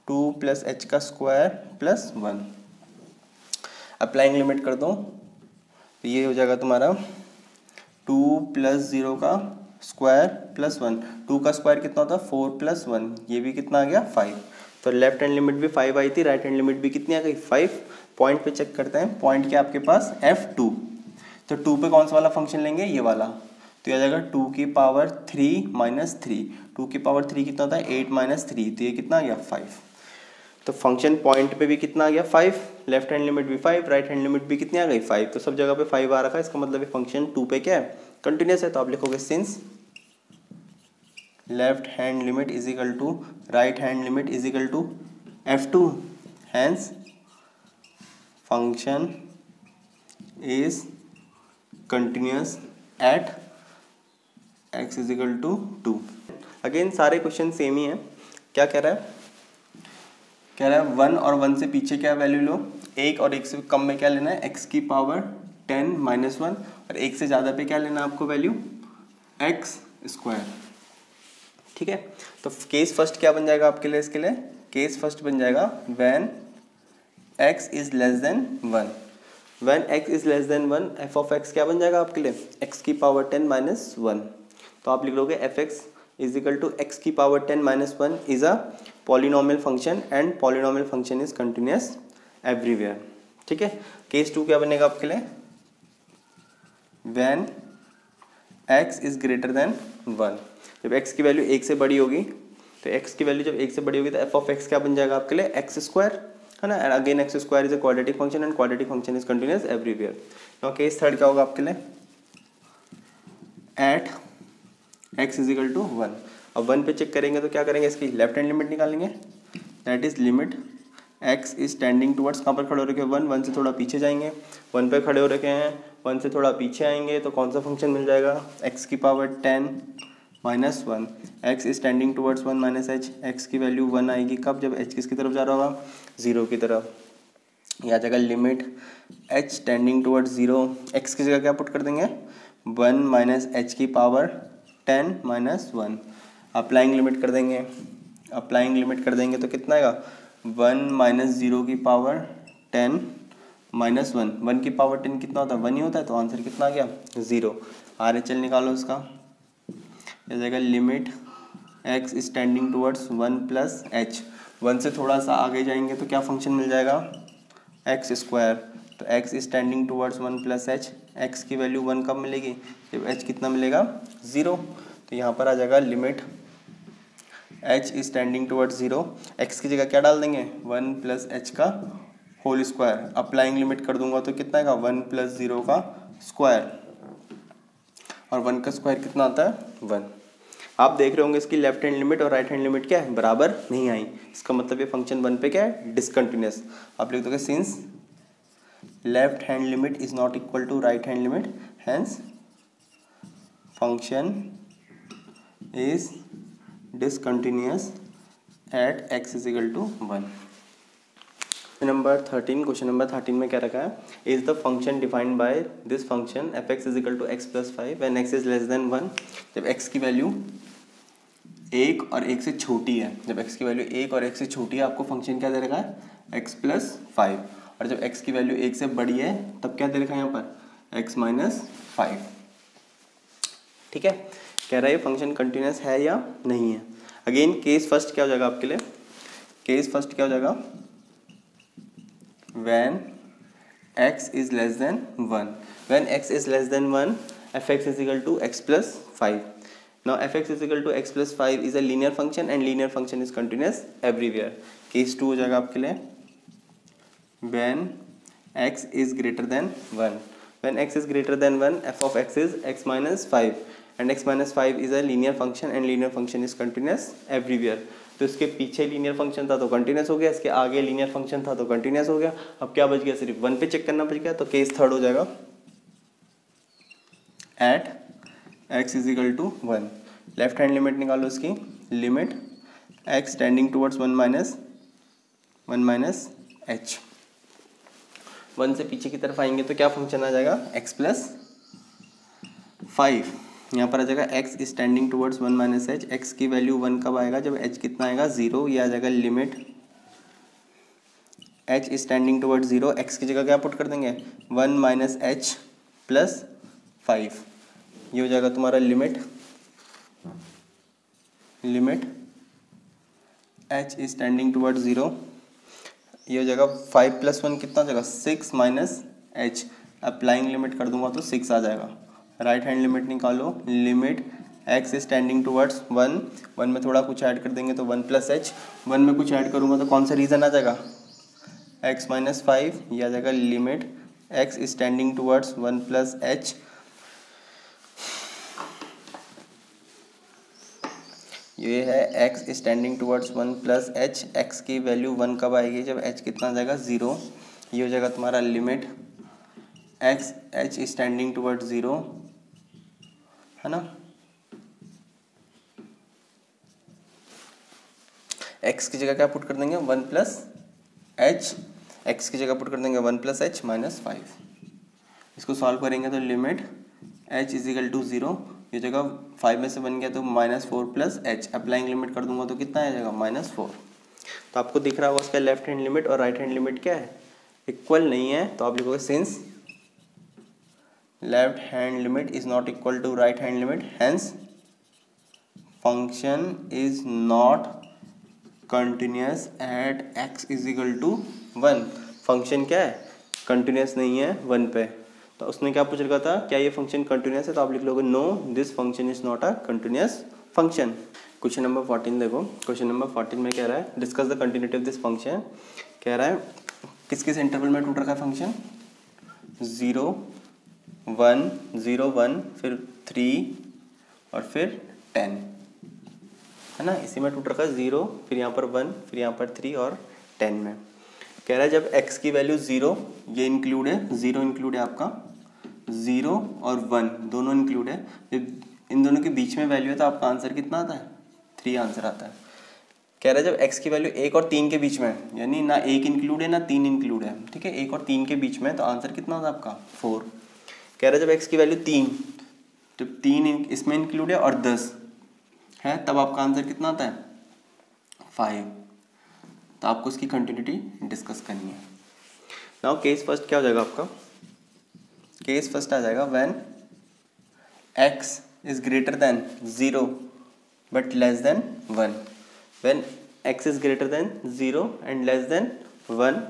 2 + h का स्क्वायर + 1। अप्लाइंग लिमिट कर दो तो ये हो जाएगा तुम्हारा 2 + 0 का स्क्वायर + 1, 2 का स्क्वायर कितना होता है 4 + 1, ये भी कितना आ गया 5। तो लेफ्ट हैंड लिमिट भी 5 आई थी, राइट हैंड लिमिट भी कितनी आ गई 5। पॉइंट पे चेक करते हैं, पॉइंट क्या आपके पास F2, तो 2 पे कौन सा वाला फंक्शन लेंगे ये वाला, तो ये आ जाएगा 2 की पावर 3 - 3, 2 की पावर 3 कितना होता है 8 - 3, तो ये कितना आ गया 5। तो फंक्शन पॉइंट पे भी कितना आ गया 5, लेफ्ट हैंड लिमिट भी 5, राइट हैंड लिमिट भी कितनी आ गई 5, तो सब जगह पे 5 आ रखा है, इसका मतलब ये फंक्शन 2 पे क्या है कंटिन्यूस है। तो आप लिखोगे since left hand limit is equal to right hand limit is equal to F2, hence function is continuous at x is equal to 2। Again सारे क्वेश्चन सेम ही हैं, क्या कह रहा है, कह रहा है 1 और 1 से पीछे क्या वैल्यू लो, 1 और 1 से कम में क्या लेना है, x की पावर 10 माइनस 1, और 1 से ज़्यादा पे क्या लेना है आपको वैल्यू, x स्क्वायर। ठीक है, तो केस फर्स्ट क्या बन जाएगा आपके लिए, इसके लिए केस फर्स्ट बन जाएगा when x is less than 1, when x is less than 1 f of x क्या बन जाएगा आपके लिए, x की पावर 10 माइनस 1। तो आप लिख लोगे fx is equal to x की power 10 minus 1 is a polynomial function and polynomial function is continuous everywhere. ठीक है, केस 2 क्या बनेगा आपके लिए, when x is greater than 1, जब x की वैल्यू 1 से बड़ी होगी, तो x की वैल्यू जब 1 से बड़ी होगी तो f ऑफ x क्या बन जाएगा आपके लिए, x स्क्वायर, है ना, and again x square is a quadratic function and quadratic function is continuous everywhere. Now case third क्या होगा आपके लिए, at x is equal to 1। अब 1 पे चेक करेंगे तो क्या करेंगे, इसकी लेफ्ट हैंड लिमिट निकालेंगे, that is limit x is tending towards, कहाँ पर खड़े हो रखे हैं 1, 1 से थोड़ा पीछे जाएंगे, 1 पे खड़े हो रखे हैं, 1 से थोड़ा पीछे आएंगे तो कौन सा फंक्शन मिल जाएगा, x की power 10 minus 1, x is tending towards 1 minus h, x की वैल्यू 1 आएगी कब, जब h किसकी तरफ जा रहा होगा, 0 की तरफ। यह आ जाएगा limit h tending towards 0, x की जगह क्या पुट कर देंगे, 1 माइनस h की पावर 10 माइनस 1, अप्लाइंग लिमिट कर देंगे, अप्लाइंग लिमिट कर देंगे तो कितना आएगा, 1 माइनस 0 की पावर 10 माइनस 1, 1 की पावर 10 कितना होता है, 1 ही होता है, तो आंसर कितना आ गया 0। RHL निकालो इसका, यह जाएगा limit x is tending towards 1 plus h, 1 से थोड़ा सा आगे जाएंगे तो क्या फंक्शन मिल जाएगा, x स्क्वायर, तो x is tending towards 1 plus h, x की वैल्यू 1 कब मिलेगी, जब h कितना मिलेगा 0, तो यहाँ पर आ जाएगा limit h is tending towards 0, x की जगह क्या डाल देंगे 1 प्लस h का होल स्क्वायर, अप्लाइंग लिमिट कर दूंगा तो कितना आएगा 1 प्लस 0 का स्क्वायर, और 1 का स्क्वायर कितना आता है 1। आप देख रहे होंगे इसकी लेफ्ट हैंड लिमिट और राइट हैंड लिमिट क्या है, बराबर नहीं आई, इसका मतलब ये फंक्शन 1 पे क्या है, डिसकंटिन्यूअस। आप लिख दोगे since left hand limit is not equal to right hand limit, hence function is discontinuous at x is equal to 1। Question number 13 में क्या रखा है, is the function defined by this function f x is equal to x plus 5 when x is less than 1, जब x की value 1 और 1 से छोटी है, जब x की वैल्यू 1 और 1 से छोटी है आपको फंक्शन क्या दे रखा है, x प्लस 5, और जब x की वैल्यू 1 से बड़ी है तब क्या दे रखा है यहाँ पर, x माइनस 5। ठीक है, कह रहा है ये फंक्शन कंटिन्यूअस है या नहीं है। अगेन केस फर्स्ट क्या हो जाएगा आपके लिए, केस फर्स्ट क्या हो जाएगा, when x is less than 1, when x is less than 1 fx is equal to x plus 5। Now fx is equal to x plus 5 is a linear function and linear function is continuous everywhere. Case 2 हो जाएगा आपके लिए, when x is greater than 1, when x is greater than 1 f of x is x minus 5 and x minus 5 is a linear function and linear function is continuous everywhere. तो इसके पीछे linear function था तो continuous हो गया, इसके आगे linear function था तो कंटिन्यूअस हो गया। अब क्या बच गया, सिर्फ 1 पे चेक करना बच गया, तो केस थर्ड हो जाएगा at x is equal to 1, left hand limit निकालो इसकी, limit x tending towards 1 minus h, 1 से पीछे की तरफ आएंगे तो क्या फंक्शन आ जाएगा, x प्लस 5, यहाँ पर आ जाएगा x is tending towards 1 minus h, x की वैल्यू 1 कब आएगा, जब h कितना आएगा 0, ये आ जाएगा limit h is tending towards 0, x की जगह क्या पुट कर देंगे 1 माइनस h प्लस 5, ये हो जाएगा तुम्हारा limit h is tending towards 0, ये हो जाएगा 5 प्लस 1 कितना हो जाएगा 6 माइनस h, अप्लाइंग लिमिट कर दूंगा तो 6 आ जाएगा। राइट हैंड लिमिट निकालो, limit x is tending towards 1, 1 में थोड़ा कुछ ऐड कर देंगे तो 1 प्लस h, 1 में कुछ ऐड करूँगा तो कौन सा रीज़न आ जाएगा, x माइनस 5, यह आ जाएगा limit x is tending towards 1 plus h, ये है x is tending towards 1 plus h, x की वैल्यू 1 कब आएगी, जब h कितना आ जाएगा 0, ये हो जाएगा तुम्हारा limit h is tending towards 0, है ना। एक्स की जगह क्या पुट कर देंगे 1 प्लस एच, एक्स की जगह पुट कर देंगे 1 प्लस एच माइनस 5। इसको सॉल्व करेंगे तो limit h is equal to 0, ये जगह 5 में से बन गया तो -4 प्लस एच, अप्लाइंग लिमिट कर दूंगा तो कितना आ जाएगा -4। तो आपको दिख रहा होगा उसका लेफ्ट हैंड लिमिट और राइट हैंड लिमिट क्या है, इक्वल नहीं है। तो आप लिखोगे since left hand limit is not equal to right hand limit, hence function is not continuous at x is equal to 1। Function क्या है, कंटिन्यूस नहीं है 1 पे। तो उसने क्या पूछ रखा था, क्या ये फंक्शन कंटिन्यूस है, तो आप लिख लोगे no this function is not a continuous function. Question number 14 देखो, क्वेश्चन नंबर 14 में कह रहा है discuss the continuity of this function. कह रहा है किस किस इंटरवल में टूट रखा है फंक्शन, 0 1 0 1 फिर 3 और फिर 10 है ना, इसी में टूट रखा है 0 फिर यहाँ पर 1 फिर यहाँ पर 3 और 10 में। कह रहा है जब x की वैल्यू 0, ये इंक्लूड है 0 इंक्लूड है आपका, 0 और 1 दोनों इंक्लूड है, जब इन दोनों के बीच में वैल्यू है तो आपका आंसर कितना आता है, 3 आंसर आता है। कह रहा है जब x की वैल्यू 1 और 3 के बीच में है, यानी ना 1 इंक्लूड है ना 3 इंक्लूड है, ठीक है, 1 और 3 के बीच में, तो आंसर कितना होता है आपका 4। कह रहा है जब x की वैल्यू 3, जब 3 इसमें इंक्लूड है और 10 है, तब आपका आंसर कितना आता है 5। तो आपको इसकी कंटिन्यूटी डिस्कस करनी है। नाउ केस फर्स्ट क्या हो जाएगा आपका, केस फर्स्ट आ जाएगा when x is greater than 0 but less than 1। When x is greater than 0 and less than 1,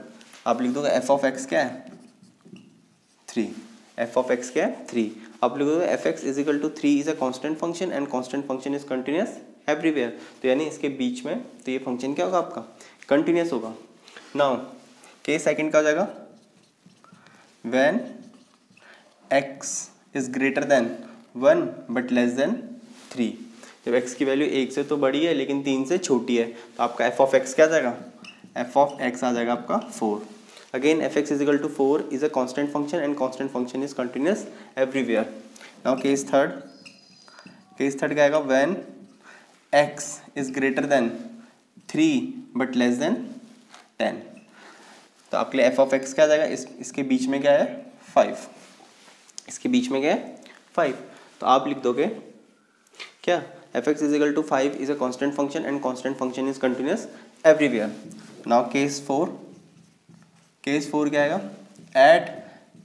आप लिख दोगे f ऑफ x क्या है 3, f ऑफ x क्या है 3। आप लिखोगे f x is equal to 3 is a constant function and constant function is continuous everywhere. तो यानी इसके बीच में तो ये फंक्शन क्या होगा आपका कंटिन्यूस होगा। नाउ केस सेकंड का हो जाएगा when x is greater than 1 but less than 3। जब x की वैल्यू 1 से तो बड़ी है लेकिन 3 से छोटी है, तो आपका f ऑफ x क्या आ जाएगा, f ऑफ x आ जाएगा आपका 4। Again f(x) is equal to 4 is a constant function and constant function is continuous everywhere. Now case third क्या आएगा when x is greater than 3 but less than 10। तो आपके लिए f of x क्या आ जाएगा, इसके बीच में क्या है 5, इसके बीच में क्या है 5। तो आप लिख दोगे क्या f(x) is equal to 5 is a constant function and constant function is continuous everywhere. Now case 4 क्या आएगा at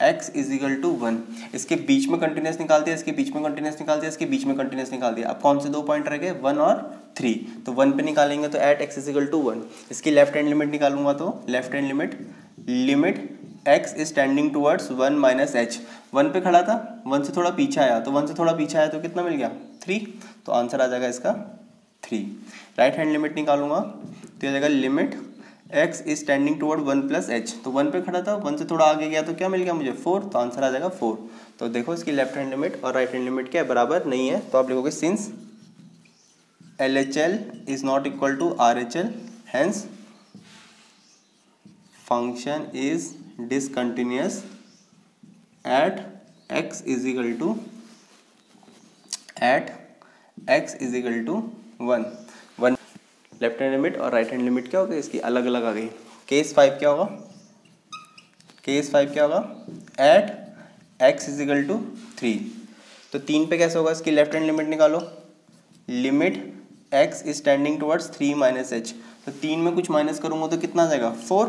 x is equal to 1। इसके बीच में कंटिन्यूस निकाल दिया, इसके बीच में कंटिन्यूस निकाल दिया, इसके बीच में कंटिन्यूस निकाल दिया। अब कौन से दो पॉइंट रह गए 1 और 3, तो 1 पे निकालेंगे तो at x is equal to 1। इसकी लेफ्ट हैंड लिमिट निकालूंगा तो left hand limit x is tending towards 1 minus h. 1 पे खड़ा था, 1 से थोड़ा पीछे आया, तो 1 से थोड़ा पीछे आया तो कितना मिल गया 3, तो आंसर आ जाएगा इसका 3। राइट हैंड लिमिट निकालूंगा तो आ जाएगा limit x is tending toward 1 plus H. तो 1 पे खड़ा था, 1 से थोड़ा आगे गया तो क्या मिल गया मुझे 4, तो आंसर आ जाएगा 4। तो देखो इसकी लेफ्ट हैंड लिमिट और राइट हैंड लिमिट क्या है बराबर नहीं है, तो आप लिखोगे since LHL is not equal to RHL hence function is discontinuous at x is equal to 1। Left hand limit और राइट हैंड लिमिट क्या हो गई इसकी अलग अलग आ गई। केस 5 क्या होगा, केस 5 क्या होगा at x is equal to 3। तो 3 पे कैसे होगा, इसकी लेफ्ट हैंड लिमिट निकालो, limit x is tending towards 3 minus h. तो 3 में कुछ माइनस करूँगा तो कितना आ जाएगा 4,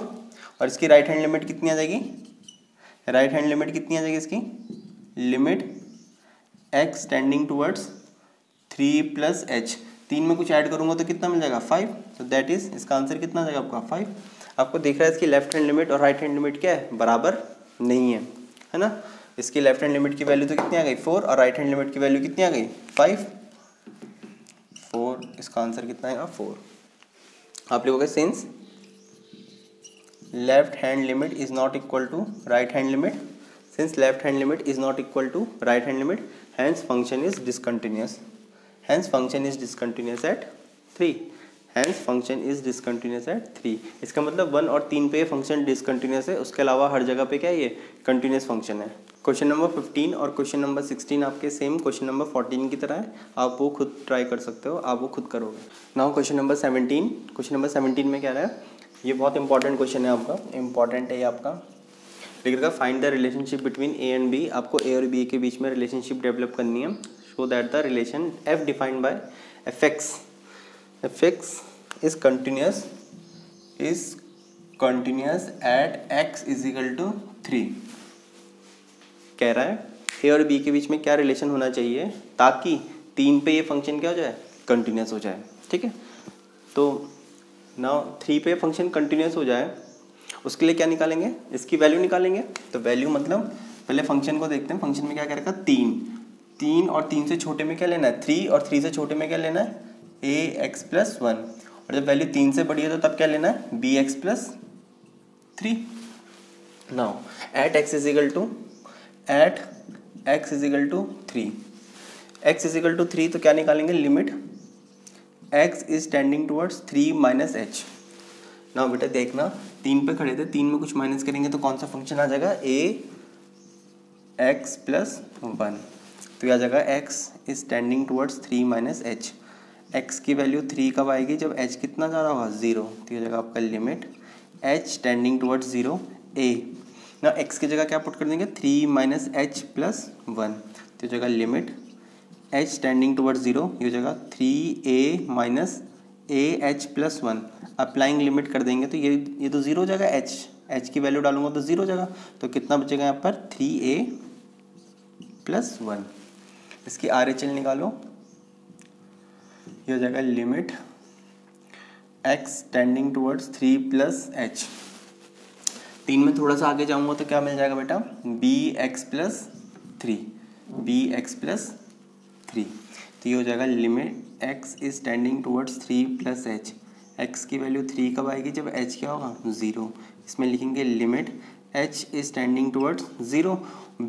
और इसकी राइट हैंड लिमिट कितनी आ जाएगी, राइट हैंड लिमिट कितनी आ जाएगी इसकी, limit x tending towards 3 plus H. 3 में कुछ ऐड करूंगा तो कितना मिल जाएगा 5, तो दैट इज इसका आंसर कितना आ जाएगा आपका 5। आपको दिख रहा है इसकी लेफ्ट हैंड लिमिट और राइट हैंड लिमिट क्या है बराबर नहीं है, है ना। इसकी लेफ्ट हैंड लिमिट की वैल्यू तो कितनी आ गई 4 और राइट हैंड लिमिट की वैल्यू कितनी आ गई 5, 4। इसका आंसर कितना आएगा 4। आप लिखोगे since left hand limit is not equal to right hand limit, since left hand limit is not equal to right hand limit hence function is discontinuous, hence function is discontinuous at 3, hence function is discontinuous at 3। इसका मतलब 1 और 3 पे function discontinuous है, उसके अलावा हर जगह पे क्या है ये कंटिन्यूस फंक्शन है। क्वेश्चन नंबर 15 और क्वेश्चन नंबर 16 आपके सेम क्वेश्चन नंबर 14 की तरह है, आप वो खुद ट्राई कर सकते हो, आप वो खुद करोगे। Now question number 17, question number 17 में क्या रहा है, ये बहुत इंपॉर्टेंट क्वेश्चन है आपका, इंपॉर्टेंट है ये आपका। लिखेगा find the relationship between a and b, आपको ए और बी के बीच में रिलेशनशिप डेवलप करनी है। So that the relation f defined by f x is continuous at x is equal to 3। कह रहा है ए और बी के बीच में क्या रिलेशन होना चाहिए ताकि 3 पे ये फंक्शन क्या हो जाए, कंटिन्यूस हो जाए। ठीक है, तो नाउ 3 पे फंक्शन कंटिन्यूस हो जाए, उसके लिए क्या निकालेंगे, इसकी वैल्यू निकालेंगे। तो वैल्यू मतलब पहले फंक्शन को देखते हैं, फंक्शन में क्या कह रखा है 3 और 3 से छोटे में क्या लेना है 3, और 3 से छोटे में क्या लेना है ए एक्स प्लस 1, और जब वैल्यू 3 से बड़ी है तो तब क्या लेना है b x plus 3। Now at x is equal to 3, x is equal to 3, तो क्या निकालेंगे limit x is tending towards 3 minus h. Now बेटा देखना 3 पे खड़े थे, 3 में कुछ माइनस करेंगे तो कौन सा फंक्शन आ जाएगा a x प्लस 1, तो यह आ जाएगा x is tending towards 3 minus H. x की वैल्यू 3 कब आएगी, जब h कितना जा रहा होगा 0, तो यह जाएगा आपका limit h tending towards 0 a। ना x की जगह क्या पुट कर देंगे 3 माइनस एच प्लस 1, तो जगह लिमिट h टेंडिंग टुवर्ड्स 0, ये जगह 3a minus A H plus 1। Applying limit कर देंगे तो ये तो 0 हो जाएगा, h की वैल्यू डालूंगा तो 0 हो जाएगा, तो कितना बचेगा यहाँ पर 3a प्लस 1। इसकी RHL निकालो, ये हो जाएगा limit x tending towards 3 plus H. 3 में थोड़ा सा आगे जाऊंगा तो क्या मिल जाएगा बेटा बी एक्स प्लस 3, तो ये हो जाएगा limit x is tending towards 3 plus H. X की वैल्यू 3 कब आएगी, जब h क्या होगा 0। इसमें लिखेंगे limit h is tending towards 0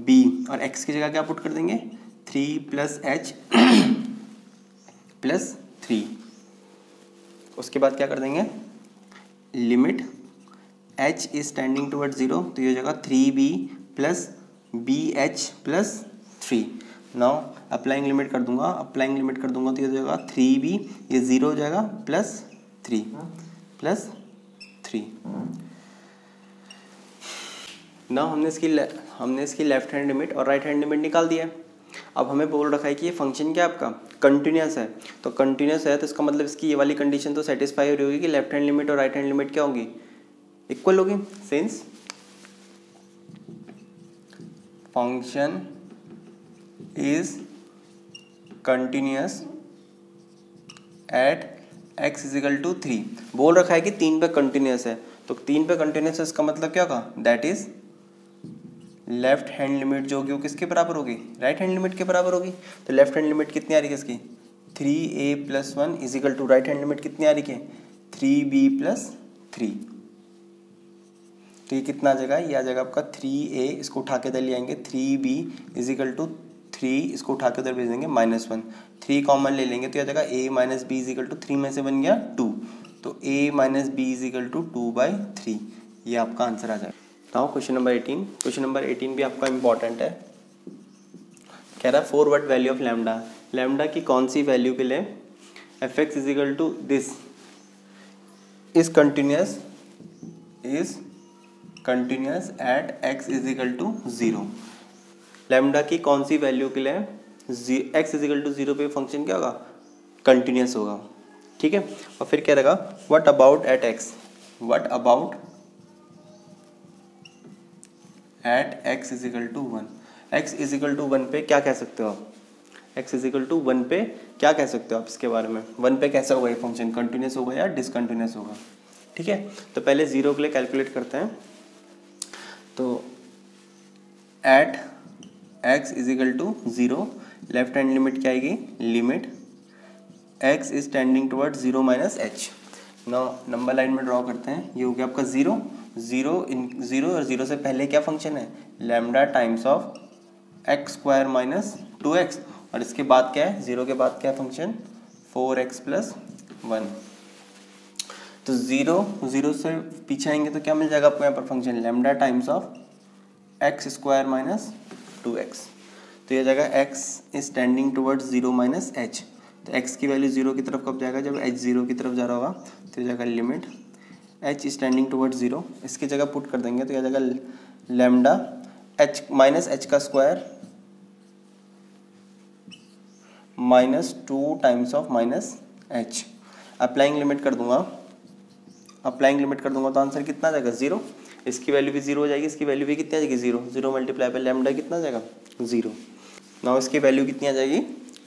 b, और x की जगह क्या पुट कर देंगे 3 प्लस एच प्लस 3। उसके बाद क्या कर देंगे limit h is tending towards 0, तो ये जगह 3b plus b h plus 3। Now applying limit कर दूंगा, तो ये जगह 3b, ये 0 हो जाएगा प्लस 3। नाउ हमने इसकी लेफ्ट हैंड लिमिट और राइट हैंड लिमिट निकाल दिया है। अब हमें बोल रखा है कि ये फंक्शन क्या आपका कंटिन्यूस है, तो कंटिन्यूस है तो इसका मतलब इसकी ये वाली कंडीशन तो सेटिस्फाई हो रही होगी कि लेफ्ट हैंड लिमिट और राइट हैंड लिमिट क्या होगी, इक्वल होगी। Since function is continuous at x is equal to 3, बोल रखा है कि 3 पे कंटिन्यूस है, तो 3 पे कंटिन्यूस है इसका मतलब क्या होगा, that is left hand limit जो होगी वो किसके बराबर होगी, राइट हैंड लिमिट के बराबर होगी। तो लेफ्ट हैंड लिमिट कितनी आ रही है इसकी 3a plus 1 is equal to right hand limit कितनी आ रही है 3b प्लस 3। तो ये कितना आ जाएगा, ये आ जाएगा आपका 3a, इसको उठा के इधर ले आएंगे 3b इज इक्वल टू 3, इसको उठा के उधर भेज देंगे -1, 3 कॉमन ले लेंगे तो ये आ जाएगा a minus b is equal to 3 में से बन गया 2, तो a minus b is equal to 2/3, ये आपका आंसर आ जाएगा। नाउ क्वेश्चन नंबर 18 भी आपका इंपॉर्टेंट है। कह रहा है for what value of lambda की कौन सी वैल्यू के लिए f x is equal to this is continuous at x is equal to 0। Lambda की कौन सी वैल्यू के लिए एक्स इज इक्वल टू 0 पे फंक्शन क्या होगा, कंटिन्यूस होगा। ठीक है, और फिर क्या रहेगा what about at x, at x is equal to 1, x is equal to 1 पे क्या कह सकते हो आप, एक्स इज इक्वल टू 1 पे क्या कह सकते हो आप इसके बारे में, 1 पे कैसा होगा ये फंक्शन, कंटिन्यूस होगा या डिसकंटिन्यूस होगा। ठीक है, तो पहले 0 के लिए कैलकुलेट करते हैं। तो at x is equal to 0, left hand limit क्या आएगी, limit x is tending towards 0 minus h. Number line में ड्रॉ करते हैं, ये हो गया आपका 0 और 0 से पहले क्या फंक्शन है lambda times of x square minus 2x, और इसके बाद क्या है 0 के बाद क्या फंक्शन 4x प्लस 1। तो 0 से पीछे आएंगे तो क्या मिल जाएगा आपको यहाँ पर function lambda times of x square minus 2x। तो ये जाएगा x is tending towards 0 minus h। तो x की वैल्यू 0 की तरफ कब जाएगा, जब h 0 की तरफ जा रहा होगा। तो ये जाएगा limit h is tending towards 0, इसकी जगह पुट कर देंगे तो ये जाएगा लैम्डा h माइनस h का square minus 2 times of minus h। Applying limit कर दूंगा, तो आंसर कितना आ जाएगा 0। इसकी वैल्यू भी 0 हो जाएगी, इसकी वैल्यू भी कितनी आ जाएगी 0। 0 मल्टीप्लाई बाय लैम्डा कितना आ जाएगा 0। नाउ इसकी वैल्यू कितनी आ जाएगी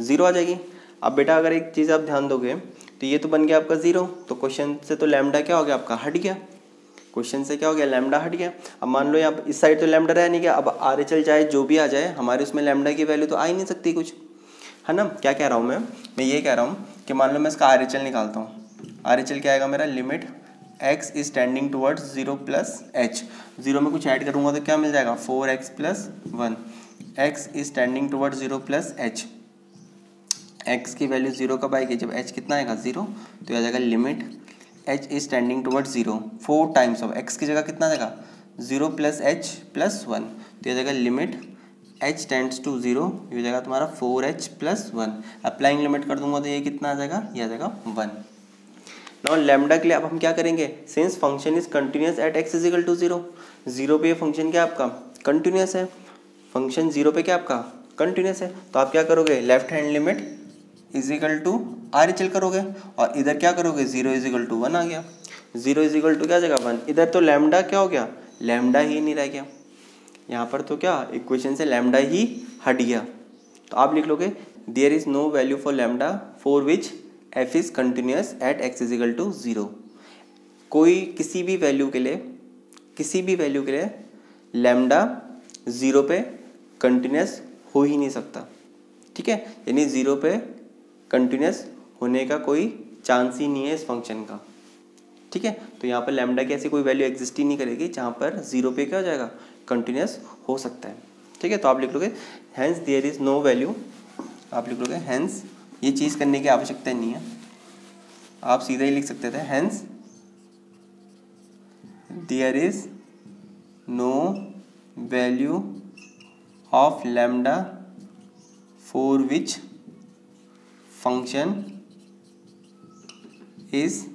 0 आ जाएगी। अब बेटा अगर एक चीज़ आप ध्यान दोगे तो ये तो बन गया आपका 0, तो क्वेश्चन से तो लैम्डा क्या हो गया आपका, हट गया। क्वेश्चन से क्या हो गया, लैम्डा हट गया। अब मान लो यहाँ इस साइड तो लैम्डा रह नहीं गया, अब आर चल जाए जो भी आ जाए हमारे उसमें लैम्डा की वैल्यू तो आ ही नहीं सकती कुछ, है ना। क्या कह रहा हूँ मैं ये कह रहा हूँ कि मान लो मैं इसका आर निकालता हूँ। आर क्या आएगा मेरा, limit x is tending towards 0 plus h। 0 में कुछ ऐड करूँगा तो क्या मिल जाएगा 4x plus 1। x is tending towards 0 plus h। x की वैल्यू 0 कब आएगी, जब h कितना आएगा 0। तो आ जाएगा limit h is tending towards 0 4 times of x की जगह कितना आ जाएगा 0 प्लस h प्लस 1। तो आ जाएगा लिमिट h टेंड्स टू 0, ये हो जाएगा तुम्हारा 4h प्लस 1। अप्लाइंग लिमिट कर दूंगा तो ये कितना आ जाएगा, ये आ जाएगा 1। नाउ लैम्डा के लिए अब हम क्या करेंगे, since function is continuous at x is equal to 0, 0 पे ये फंक्शन क्या आपका कंटिन्यूअस है, फंक्शन 0 पे क्या आपका कंटिन्यूअस है। तो आप क्या करोगे, left hand limit is equal to R H L करोगे और इधर क्या करोगे 0 इज इक्वल टू 1 आ गया। 0 इज इक्वल टू क्या जगह 1, इधर तो लैम्डा क्या हो गया, लैम्डा ही नहीं रह गया। यहाँ पर तो क्या इक्वेशन से लैम्डा ही हट गया। तो आप लिख लोगे there is no value for lambda for which f is continuous at x is equal to 0। कोई किसी भी वैल्यू के लिए लैम्डा 0 पे कंटिन्यूअस हो ही नहीं सकता, ठीक है। यानी 0 पे कंटिन्यूअस होने का कोई चांस ही नहीं है इस फंक्शन का, ठीक है। तो यहाँ पर लैम्डा की ऐसी कोई वैल्यू एग्जिस्ट ही नहीं करेगी जहाँ पर 0 पे क्या हो जाएगा कंटिन्यूअस हो सकता है, ठीक है। तो आप लिख लोगे hence there is no value, आप लिख लोगे हैंस, ये चीज़ करने की आवश्यकता नहीं है, आप सीधा ही लिख सकते थे hence there is no value of lambda for which function is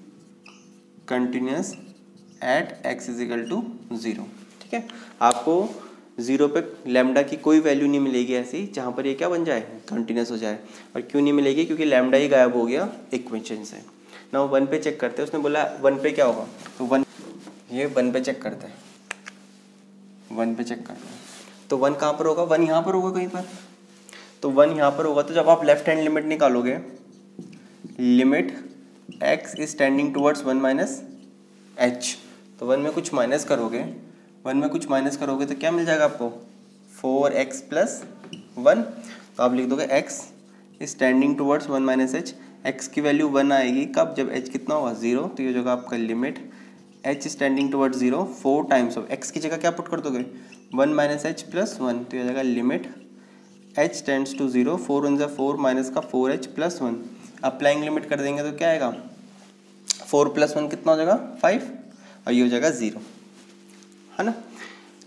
continuous at x is equal to 0, ठीक है। आपको 0 पे लैम्डा की कोई वैल्यू नहीं मिलेगी ऐसी जहाँ पर ये क्या बन जाए कंटिन्यूअस हो जाए। और क्यों नहीं मिलेगी, क्योंकि लैम्डा ही गायब हो गया इक्वेशन से। ना 1 पे चेक करते हैं, उसने बोला 1 पे क्या होगा, तो 1 ये 1 पे चेक करते हैं, 1 पे चेक करते हैं। तो 1 कहाँ पर होगा, 1 यहाँ पर होगा कहीं पर, तो 1 यहाँ पर होगा। तो जब आप लेफ्ट हैंड लिमिट निकालोगे, limit x is tending towards 1 minus h, तो 1 में कुछ माइनस करोगे, 1 में कुछ माइनस करोगे तो क्या मिल जाएगा आपको 4x प्लस 1। तो आप लिख दोगे x is tending towards 1 minus h। x की वैल्यू 1 आएगी कब, जब h कितना होगा 0। तो ये जो आपका limit h is tending towards 0 4 times of x की जगह क्या पुट कर दोगे 1 माइनस h प्लस 1। तो ये जाएगा लिमिट h टेंड्स टू 0, 4 1 जा 4 माइनस का 4h प्लस 1। अप्लाइंग लिमिट कर देंगे तो क्या आएगा 4 प्लस 1 कितना हो जाएगा 5 और ये हो जाएगा 0, है ना।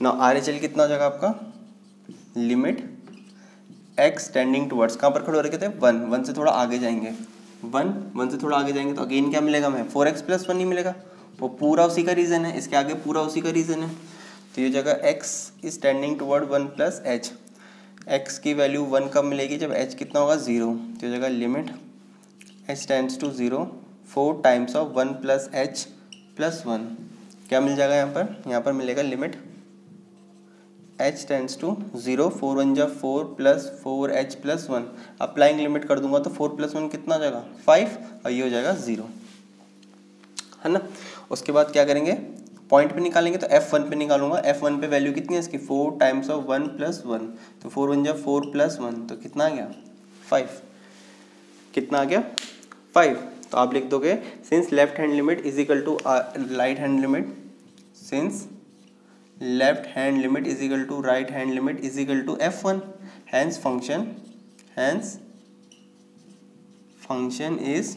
ना आर एच एल कितना हो जाएगा आपका, लिमिट x टेंडिंग टुवर्ड्स, कहाँ पर खड़े हो रखे थे 1 से थोड़ा आगे जाएंगे, 1 से थोड़ा आगे जाएंगे तो अगेन क्या मिलेगा हमें 4x प्लस 1 ही मिलेगा, वो पूरा उसी का रीज़न है, इसके आगे पूरा उसी का रीज़न है। तो ये जगह x is tending toward 1 plus h, x की वैल्यू 1 कब मिलेगी, जब h कितना होगा 0। तो ये जगह limit h tends to 0 4 times of 1 plus h plus 1। क्या मिल जाएगा यहाँ पर मिलेगा लिमिट h टेंड्स टू 0, 4 1 जा 4 plus 4h plus 1। Applying limit कर दूंगा तो 4 प्लस 1 कितना हो जाएगा 5 और ये हो जाएगा 0, है ना। उसके बाद क्या करेंगे, पॉइंट पे निकालेंगे तो f1 पे निकालूंगा। f1 पे वैल्यू कितनी है इसकी 4 टाइम्स ऑफ 1 प्लस 1, तो 4 1 जा 4 प्लस 1, तो कितना आ गया 5, कितना आ गया 5। तो आप लिख दोगे since left hand limit is equal to right hand limit, since left hand limit is equal to right hand limit is equal to f1, hence function is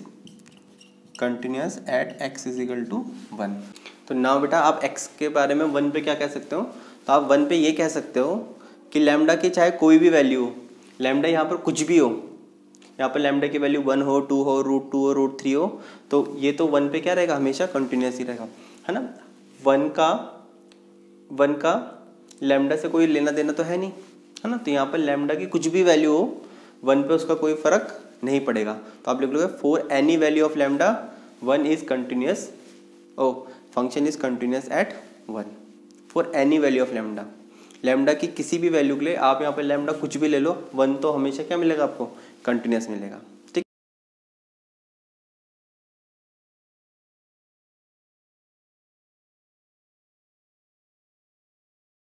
continuous at x is equal to 1। तो now बेटा आप x के बारे में 1 पे क्या कह सकते हो, तो आप 1 पे ये कह सकते हो कि लैम्डा की चाहे कोई भी वैल्यू हो, लैम्डा यहाँ पर कुछ भी हो, यहाँ पर लैम्डा की वैल्यू 1 हो, 2 हो, √2 हो, √3 हो, तो ये तो 1 पे क्या रहेगा, हमेशा कंटिन्यूस ही रहेगा, है ना। 1 का लैम्डा से कोई लेना देना तो है नहीं, है ना। तो यहाँ पर लैम्डा की कुछ भी वैल्यू हो, 1 पे उसका कोई फर्क नहीं पड़ेगा। तो आप लिख लोगे for any value of lambda 1 is continuous, oh function is continuous at 1 for any value of lambda. Lambda की किसी भी वैल्यू के लिए आप यहाँ पर लैम्डा कुछ भी ले लो, 1 तो हमेशा क्या मिलेगा आपको, कंटिन्यूस मिलेगा।